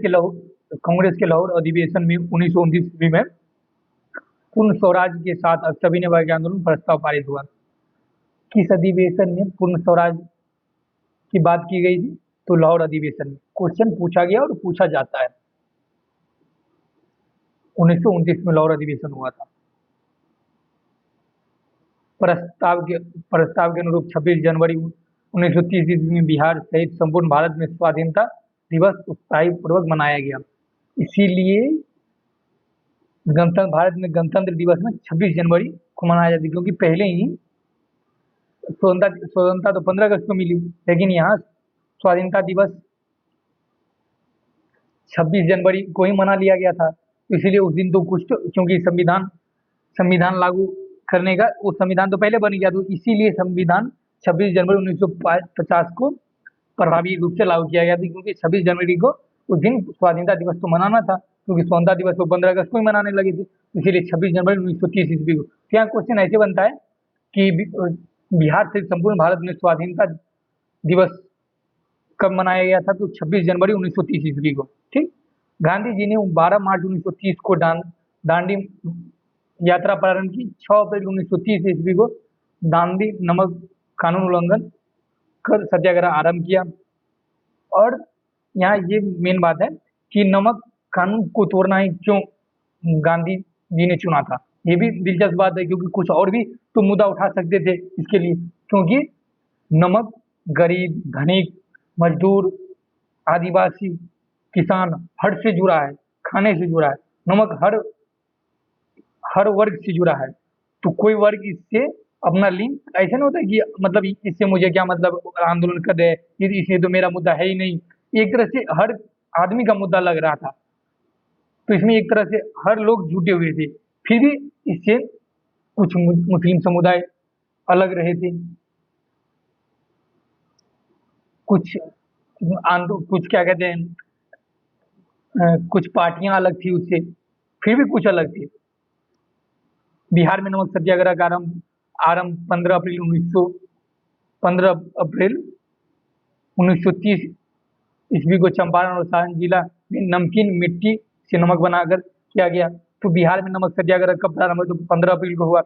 के लाहौर अधिवेशन में 1929 ईस्वी में पूर्ण स्वराज के साथ सविनय वर्गीय आंदोलन प्रस्ताव पारित हुआ। किस अधिवेशन में पूर्ण स्वराज की बात की गई थी? तो लाहौर अधिवेशन में। क्वेश्चन पूछा गया और पूछा जाता है। 1929 में लाहौर अधिवेशन हुआ था। प्रस्ताव के अनुरूप 26 जनवरी 1930 ईस्वी में बिहार सहित संपूर्ण भारत में स्वाधीनता दिवस उत्साही पूर्वक मनाया गया। इसीलिए भारत में गणतंत्र दिवस में 26 जनवरी को मनाया जाता है, क्योंकि पहले ही स्वतंत्रता तो 15 अगस्त को मिली, लेकिन यहाँ स्वाधीनता दिवस 26 जनवरी को ही मना लिया गया था। तो इसीलिए उस दिन तो क्योंकि संविधान लागू करने का वो संविधान तो पहले बन गया, तो इसीलिए संविधान 26 जनवरी 1950 को प्रभावी रूप से लागू किया गया था, क्योंकि 26 जनवरी को उस दिन स्वाधीनता दिवस तो मनाना था, क्योंकि स्वतंत्रता दिवस को 15 अगस्त को ही मनाने लगे थे, इसीलिए 26 जनवरी 1930 ईस्वी को। तो यहाँ क्वेश्चन ऐसे बनता है कि बिहार से संपूर्ण भारत में स्वाधीनता दिवस कब मनाया गया था? तो 26 जनवरी 1930 ईस्वी को। ठीक, गांधी जी ने 12 मार्च 1930 को दांडी यात्रा प्रारंभ की। 6 अप्रैल 1930 ईस्वी को दांडी नमक कानून उल्लंघन कर सत्याग्रह आरंभ किया। और यहाँ ये मेन बात है कि नमक कानून को तोड़ना ही क्यों गांधी जी ने चुना था, ये भी दिलचस्प बात है, क्योंकि कुछ और भी तो मुद्दा उठा सकते थे इसके लिए, क्योंकि नमक गरीब, धनिक, मजदूर, आदिवासी, किसान हर से जुड़ा है, खाने से जुड़ा है। नमक हर वर्ग से जुड़ा है, तो कोई वर्ग इससे अपना लिंक ऐसा नहीं होता कि मतलब इससे मुझे क्या मतलब, आंदोलन कर रहे हैं इससे तो मेरा मुद्दा है ही नहीं। एक तरह से हर आदमी का मुद्दा लग रहा था, तो इसमें एक तरह से हर लोग जुटे हुए थे। फिर भी इससे कुछ मुस्लिम समुदाय अलग रहे थे, कुछ क्या कहते हैं, कुछ पार्टियां अलग थी उससे, फिर भी कुछ अलग थे। बिहार में नमक सत्याग्रह का आरंभ 15 अप्रैल 1930 ईस्वी को चंपारण और सारण जिला में नमकीन मिट्टी से नमक बनाकर किया गया। तो बिहार में नमक सत्याग्रह कब प्रारंभ हुआ? तो 15 अप्रैल को हुआ।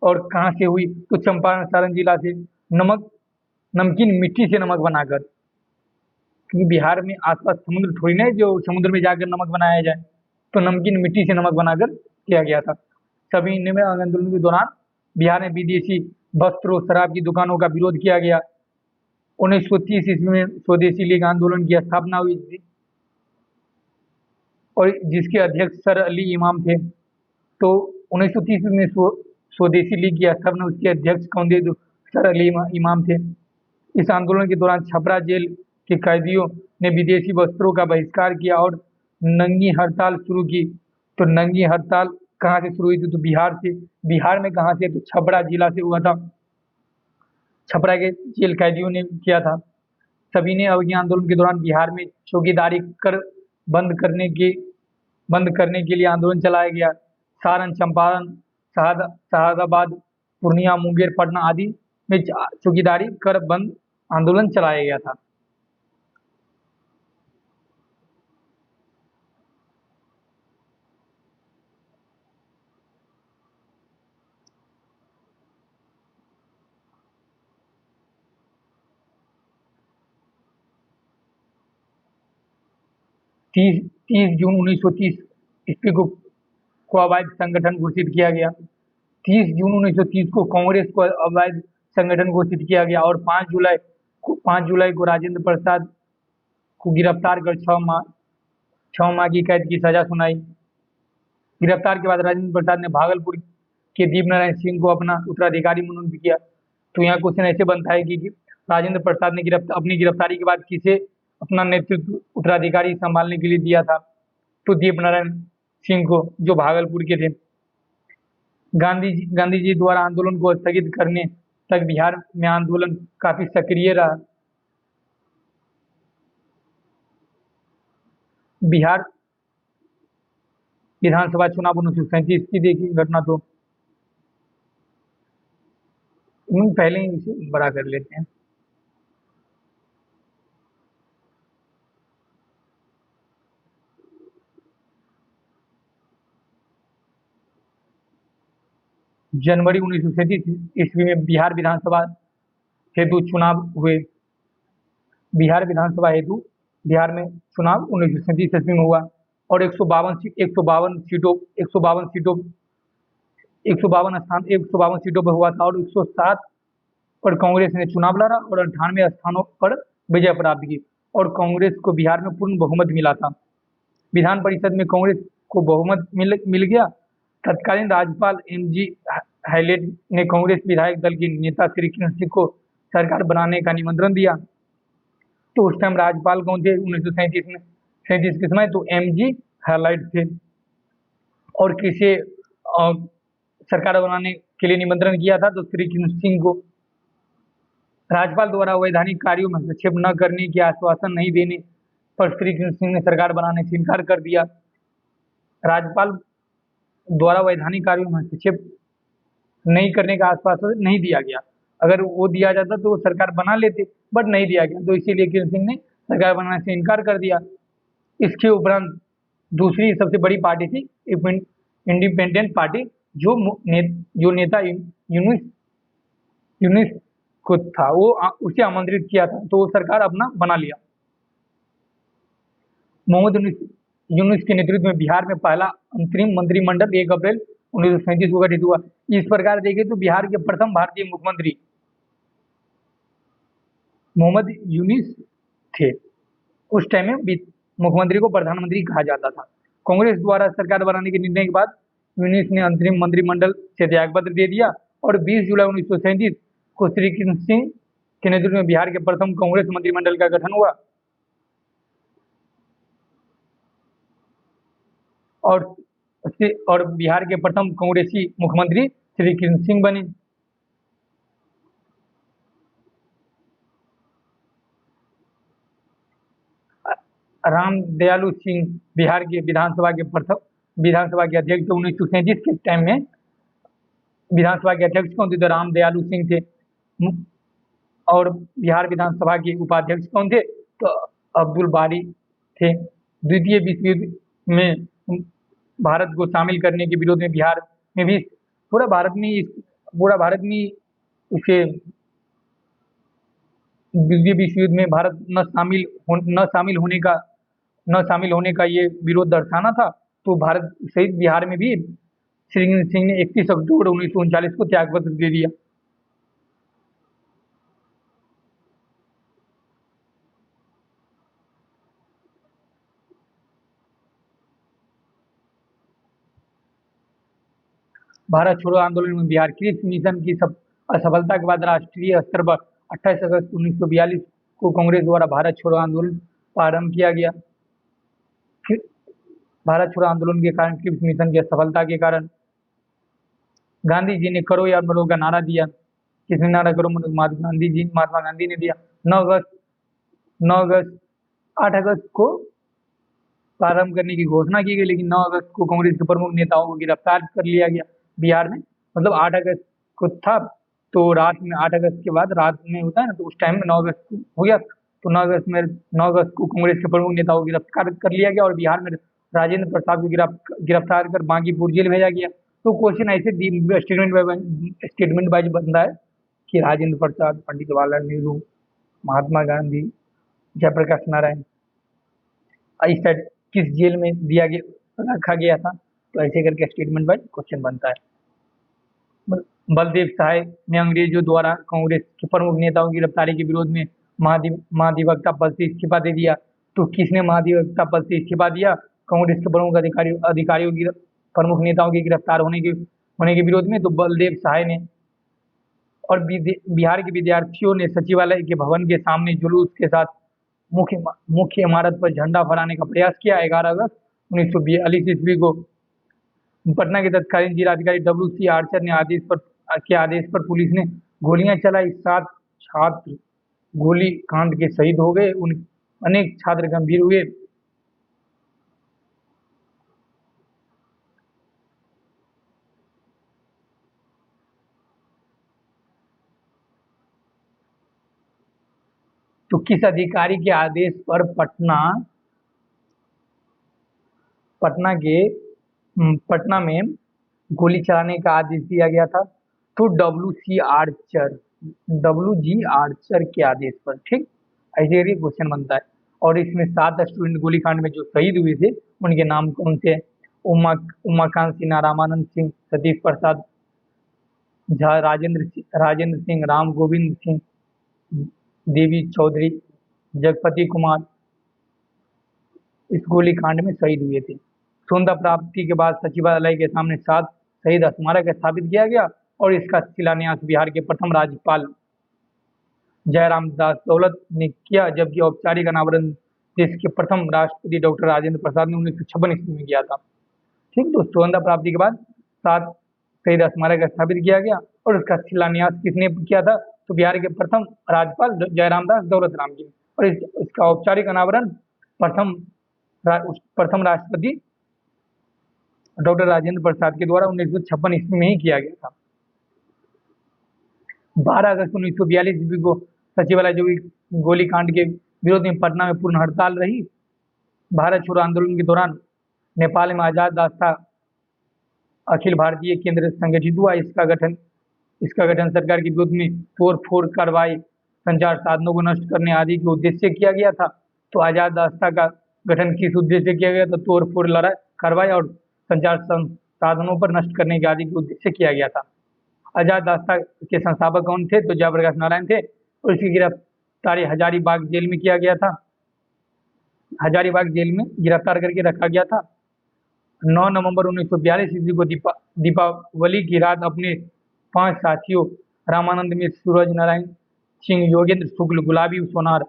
और कहाँ से हुई? तो चंपारण सारण जिला से, नमक नमकीन मिट्टी से नमक बनाकर, क्योंकि बिहार में आसपास समुद्र थोड़ी ना है जो समुद्र में जाकर नमक बनाया जाए, तो नमकीन मिट्टी से नमक बनाकर किया गया था। सभी इनमें आंदोलन के दौरान बिहार में विदेशी वस्त्रों शराब की दुकानों का विरोध किया गया। 1930 ईस्वी में स्वदेशी लीग आंदोलन की स्थापना हुई थी और जिसके अध्यक्ष सर अली इमाम थे। तो 1930 में स्वदेशी लीग की स्थापना, उसके अध्यक्ष कौन थे? तो सर अली इमाम थे। इस आंदोलन के दौरान छपरा जेल के कैदियों ने विदेशी वस्त्रों का बहिष्कार किया और नंगी हड़ताल शुरू की। तो नंगी हड़ताल कहाँ से शुरू हुई थी? तो बिहार से। बिहार में कहाँ से? तो छपरा जिला से हुआ था। छपरा के जेल कैदियों ने किया था। सभी ने अवज्ञा आंदोलन के दौरान बिहार में चौकीदारी कर बंद करने के लिए आंदोलन चलाया गया। सारण, चंपारण, शहादाबाद, पूर्णिया, मुंगेर, पटना आदि में चौकीदारी कर बंद आंदोलन चलाया गया था। तीस 30 जून 1930 ईस्वी को अवैध संगठन घोषित किया गया। 30 जून 1930 को कांग्रेस को अवैध संगठन घोषित किया गया और 5 जुलाई को राजेंद्र प्रसाद को गिरफ्तार कर 6 माह की कैद की सजा सुनाई। गिरफ्तार के बाद राजेंद्र प्रसाद ने भागलपुर के दीपनारायण सिंह को अपना उत्तराधिकारी मनोनीत किया। तो यहाँ क्वेश्चन ऐसे बनता है कि राजेंद्र प्रसाद ने अपनी गिरफ्तारी के बाद किसे अपना नेतृत्व उत्तराधिकारी संभालने के लिए दिया था? तो दीपनारायण सिंह को, जो भागलपुर के थे। गांधी जी द्वारा आंदोलन को स्थगित करने तक बिहार में आंदोलन काफी सक्रिय रहा। बिहार विधानसभा चुनाव 1937 की देखी घटना, तो पहले ही इसे बड़ा कर लेते हैं। जनवरी 1937 ईस्वी में बिहार विधानसभा हेतु चुनाव हुए। बिहार विधानसभा हेतु बिहार में चुनाव 1937 ईस्वी में हुआ और 152 सीटों पर हुआ था और 107 पर कांग्रेस ने चुनाव लड़ा और 98 स्थानों पर विजय प्राप्त की और कांग्रेस को बिहार में पूर्ण बहुमत मिला था। विधान परिषद में कांग्रेस को बहुमत मिल गया। तत्कालीन राज्यपाल एम.जी. हैलेट ने कांग्रेस विधायक दल के नेता श्री कृष्ण सिंह को सरकार बनाने का निमंत्रण दिया। तो उस टाइम राज्यपाल कौन थे 1937 के समय? तो एम.जी. हैलेट थे। और किसे सरकार बनाने के लिए निमंत्रण किया था? तो श्री कृष्ण सिंह को। राज्यपाल द्वारा वैधानिक कार्यों में हस्तक्षेप न करने के आश्वासन नहीं देने पर श्री कृष्ण सिंह ने सरकार बनाने से इनकार कर दिया। राज्यपाल द्वारा वैधानिक कार्यों में हस्तक्षेप नहीं करने का आश्वासन नहीं दिया गया। अगर वो दिया जाता तो वो सरकार बना लेते, बट नहीं दिया गया, तो इसीलिए कृष्ण सिंह ने सरकार बनाने से इनकार कर दिया। इसके उपरांत दूसरी सबसे बड़ी पार्टी थी इंडिपेंडेंट पार्टी, जो नेता यूनिस को था, वो उसे आमंत्रित किया था, तो वो सरकार अपना बना लिया। मोहम्मद यूनुस के नेतृत्व में बिहार में पहला अंतरिम मंत्रिमंडल 1 अप्रैल 1937 को गठित हुआ। इस प्रकार देखें तो बिहार के प्रथम भारतीय मुख्यमंत्री मोहम्मद यूनुस थे। उस टाइम में मुख्यमंत्री को प्रधानमंत्री कहा जाता था। कांग्रेस द्वारा सरकार बनाने के निर्णय के बाद यूनुस ने अंतरिम मंत्रिमंडल से त्यागपत्र दे दिया और 20 जुलाई 1937 को श्री कृष्ण सिंह के नेतृत्व में बिहार के प्रथम कांग्रेस मंत्रिमंडल का गठन हुआ और बिहार के प्रथम कांग्रेसी मुख्यमंत्री श्री कृष्ण सिंह बने। राम दयालु सिंह बिहार के विधानसभा के अध्यक्ष 1937 के टाइम में विधानसभा के अध्यक्ष कौन थे? तो राम दयालु सिंह थे। और बिहार विधानसभा के उपाध्यक्ष कौन थे? तो अब्दुल बारी थे। द्वितीय विश्व युद्ध में भारत को शामिल करने के विरोध में बिहार में भी पूरा भारत में पूरा भारत में उसे द्वितीय विश्व युद्ध में भारत न शामिल होने का ये विरोध दर्शाना था। तो भारत सहित बिहार में भी श्री सिंह ने 31 अक्टूबर 1939 को त्याग पत्र दे दिया। भारत छोड़ो आंदोलन में बिहार क्रिप्स मिशन की असफलता के बाद राष्ट्रीय स्तर पर 28 अगस्त 1942 को कांग्रेस द्वारा भारत छोड़ो आंदोलन प्रारंभ किया गया। भारत छोड़ो आंदोलन के कारण क्रिप्स मिशन की असफलता के कारण गांधी जी ने करो या मरो का नारा दिया। किसने नारा करो मरो? महात्मा गांधी ने दिया। 9 अगस्त 9 अगस्त 8 अगस्त को प्रारंभ करने की घोषणा की गई, लेकिन 9 अगस्त को कांग्रेस के प्रमुख नेताओं को गिरफ्तार कर लिया गया बिहार में। मतलब 8 अगस्त को था, तो रात में 8 अगस्त के बाद रात में होता है ना, तो उस टाइम में 9 अगस्त को हो गया। तो 9 अगस्त को कांग्रेस के प्रमुख नेताओं को गिरफ्तार कर लिया गया और बिहार में राजेंद्र प्रसाद को गिरफ्तार कर बांकीपुर जेल भेजा गया। तो क्वेश्चन ऐसे स्टेटमेंट वाइज बनता है कि राजेंद्र प्रसाद, पंडित जवाहरलाल नेहरू, महात्मा गांधी, जयप्रकाश नारायण इस साइड किस जेल में रखा गया था। तो ऐसे करके स्टेटमेंट वाइज क्वेश्चन बनता है। बलदेव सहाय ने अंग्रेजों द्वारा कांग्रेस के प्रमुख नेताओं की गिरफ्तारी के विरोध में महाधिवक्ता पद से इस्तीफा दे दिया। तो किसने महाधिवक्ता पद से इस्तीफा दिया? कांग्रेस के प्रमुख अधिकारियों की प्रमुख नेताओं के गिरफ्तार होने के विरोध में। तो बलदेव सहाय ने। और बिहार के विद्यार्थियों ने सचिवालय के भवन के सामने जुलूस के साथ मुख्य इमारत पर झंडा फहराने का प्रयास किया। 11 अगस्त 1942 ईस्वी को पटना के तत्कालीन जिलाधिकारी WC आर्चर ने आदेश पर पुलिस ने गोलियां चलाई। 7 छात्र गोली कांड के शहीद हो गए, अनेक छात्र गंभीर हुए। तो किस अधिकारी के आदेश पर पटना में गोली चलाने का आदेश दिया गया था? तो WG आर्चर के आदेश पर। ठीक, ऐसे करके क्वेश्चन बनता है। और इसमें 7 स्टूडेंट गोलीकांड में जो शहीद हुए थे उनके नाम कौन थे? उमाकांत सिन्हा, रामानंद सिंह, सतीश प्रसाद झा, राजेंद्र सिंह, राम गोविंद सिंह, देवी चौधरी, जगपति कुमार इस गोलीकांड में शहीद हुए थे। सुंदर प्राप्ति के बाद सचिवालय के सामने 7 शहीद स्मारक स्थापित किया गया और इसका शिलान्यास बिहार के प्रथम राज्यपाल जयराम दास दौलत ने किया, जबकि औपचारिक अनावरण देश के प्रथम राष्ट्रपति डॉक्टर राजेंद्र प्रसाद ने 1956 ईस्वी में किया था। ठीक, तो स्वतंत्रता प्राप्ति के बाद 7 शहीद स्मारक स्थापित किया गया और उसका शिलान्यास किसने किया था? तो बिहार के प्रथम राज्यपाल जयराम दास दौलत राम जी। और इसका औपचारिक अनावरण प्रथम राष्ट्रपति डॉक्टर राजेंद्र प्रसाद के द्वारा 1956 ईस्वी में ही किया गया था। 12 अगस्त 1942 ईस्वी को सचिवालय जो गोलीकांड के विरोध में पटना में पूर्ण हड़ताल रही। भारत छोड़ो आंदोलन के दौरान नेपाल में आजाद रास्ता अखिल भारतीय केंद्र संगठित हुआ। इसका गठन सरकार के विरोध में तोड़-फोड़ कार्रवाई, संचार साधनों को नष्ट करने आदि के उद्देश्य से किया गया था। तो आजाद रास्ता का गठन किस उद्देश्य से किया गया था? तोड़-फोड़ कार्रवाई और संचार साधनों पर नष्ट करने के आदि के उद्देश्य से किया गया था। आजाद रास्ता के संस्थापक कौन थे? तो जयप्रकाश नारायण थे और इसकी गिरफ्तारी हजारीबाग जेल में किया गया था। हजारीबाग जेल में गिरफ्तार करके रखा गया था। 9 नवंबर 1942 ईस्वी को दीपावली की रात अपने 5 साथियों रामानंद मिश्र, सूरज नारायण सिंह, योगेंद्र शुक्ल, गुलाबी सोनार,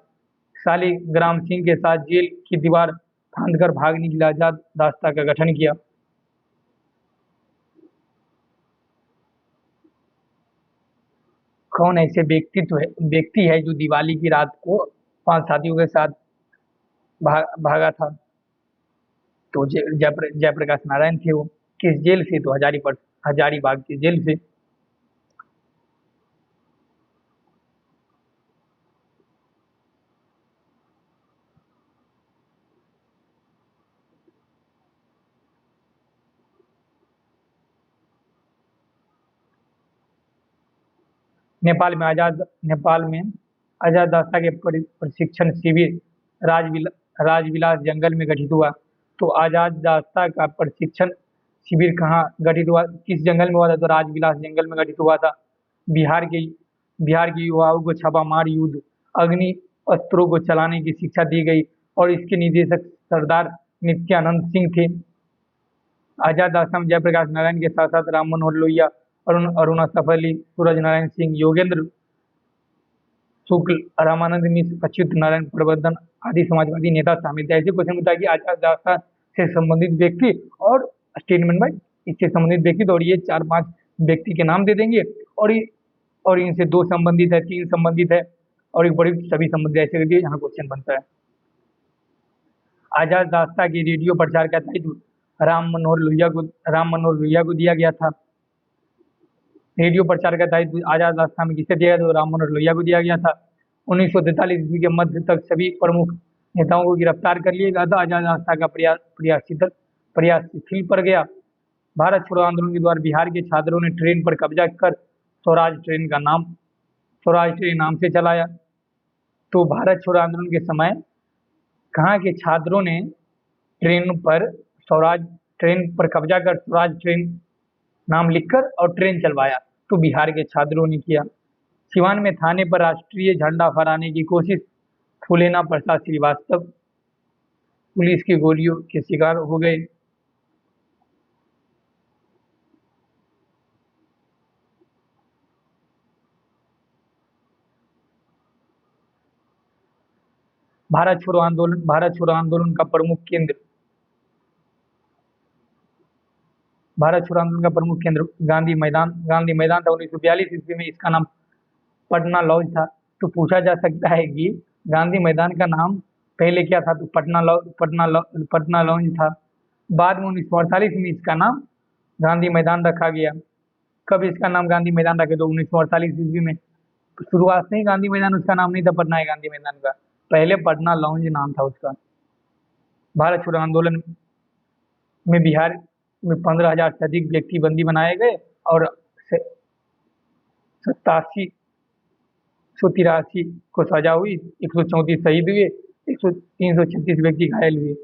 शालिग्राम सिंह के साथ जेल की दीवार फांदकर भागने के लिए आजाद रास्ता का गठन किया। कौन ऐसे व्यक्ति है जो दिवाली की रात को 5 साथियों के साथ भागा था? तो जयप्रकाश नारायण थे। वो किस जेल से? तो हजारीबाग की जेल से। नेपाल में आजाद रास्ता के प्रशिक्षण शिविर राजविलास जंगल में गठित हुआ। तो आजाद रास्ता का प्रशिक्षण शिविर कहाँ गठित हुआ, किस जंगल में हुआ था? तो राजविलास जंगल में गठित हुआ था। बिहार के युवाओं को छापामार युद्ध अग्नि अस्त्रों को चलाने की शिक्षा दी गई और इसके निदेशक सरदार नित्यानंद सिंह थे। आजाद रास्ता में जयप्रकाश नारायण के साथ साथ राम मनोहर लोहिया, अरुणा सफली, सूरज नारायण सिंह, योगेंद्र शुक्ल, रामानंद मिश्र, अच्युत नारायण प्रबंधन आदि समाजवादी नेता शामिल थे। ऐसे क्वेश्चन होता है कि आजाद रास्ता से संबंधित व्यक्ति और स्टेटमेंट में इससे संबंधित व्यक्ति, तो और ये 4-5 व्यक्ति के नाम दे देंगे और इनसे 2 संबंधित है, 3 संबंधित है और एक बड़ी सभी संबंधित, ऐसे करके यहाँ क्वेश्चन बनता है। आजाद रास्ता के रेडियो प्रचार का दायित्व राम मनोहर लोहिया को दिया गया था। रेडियो प्रचार का दायित्व आजाद रास्ता में किसे दिया गया? तो राम मनोहर लोहिया को दिया गया था। 1943 ईस्वी के मध्य तक सभी प्रमुख नेताओं को गिरफ्तार कर लिया गया था। आजाद रास्ता का प्रयास शिथिल पड़ गया। भारत छोड़ो आंदोलन के द्वारा बिहार के छात्रों ने ट्रेन पर कब्जा कर स्वराज ट्रेन नाम से चलाया। तो भारत छोड़ो आंदोलन के समय कहाँ के छात्रों ने ट्रेन पर कब्जा कर स्वराज ट्रेन नाम लिखकर और ट्रेन चलवाया? तो बिहार के छात्रों ने किया। सिवान में थाने पर राष्ट्रीय झंडा फहराने की कोशिश, फूलेना प्रसाद श्रीवास्तव पुलिस की गोलियों के शिकार हो गए। भारत छोड़ो आंदोलन का प्रमुख केंद्र गांधी मैदान था। 1942 ईस्वी में इसका नाम पटना लॉज था। तो पूछा जा सकता है कि गांधी मैदान का नाम पहले क्या था? तो पटना लॉज था। बाद में 1948 में इसका नाम गांधी मैदान रखा गया। कब इसका नाम गांधी मैदान रखे? तो 1948 ईस्वी में। शुरुआत से ही गांधी मैदान उसका नाम नहीं था, पटना है गांधी मैदान का, पहले पटना लॉन्ज नाम था उसका। भारत छोड़ो आंदोलन में बिहार में 15,000 से अधिक व्यक्ति बंदी बनाए गए और 8783 को सजा हुई, 134 शहीद हुए, 336 व्यक्ति घायल हुए।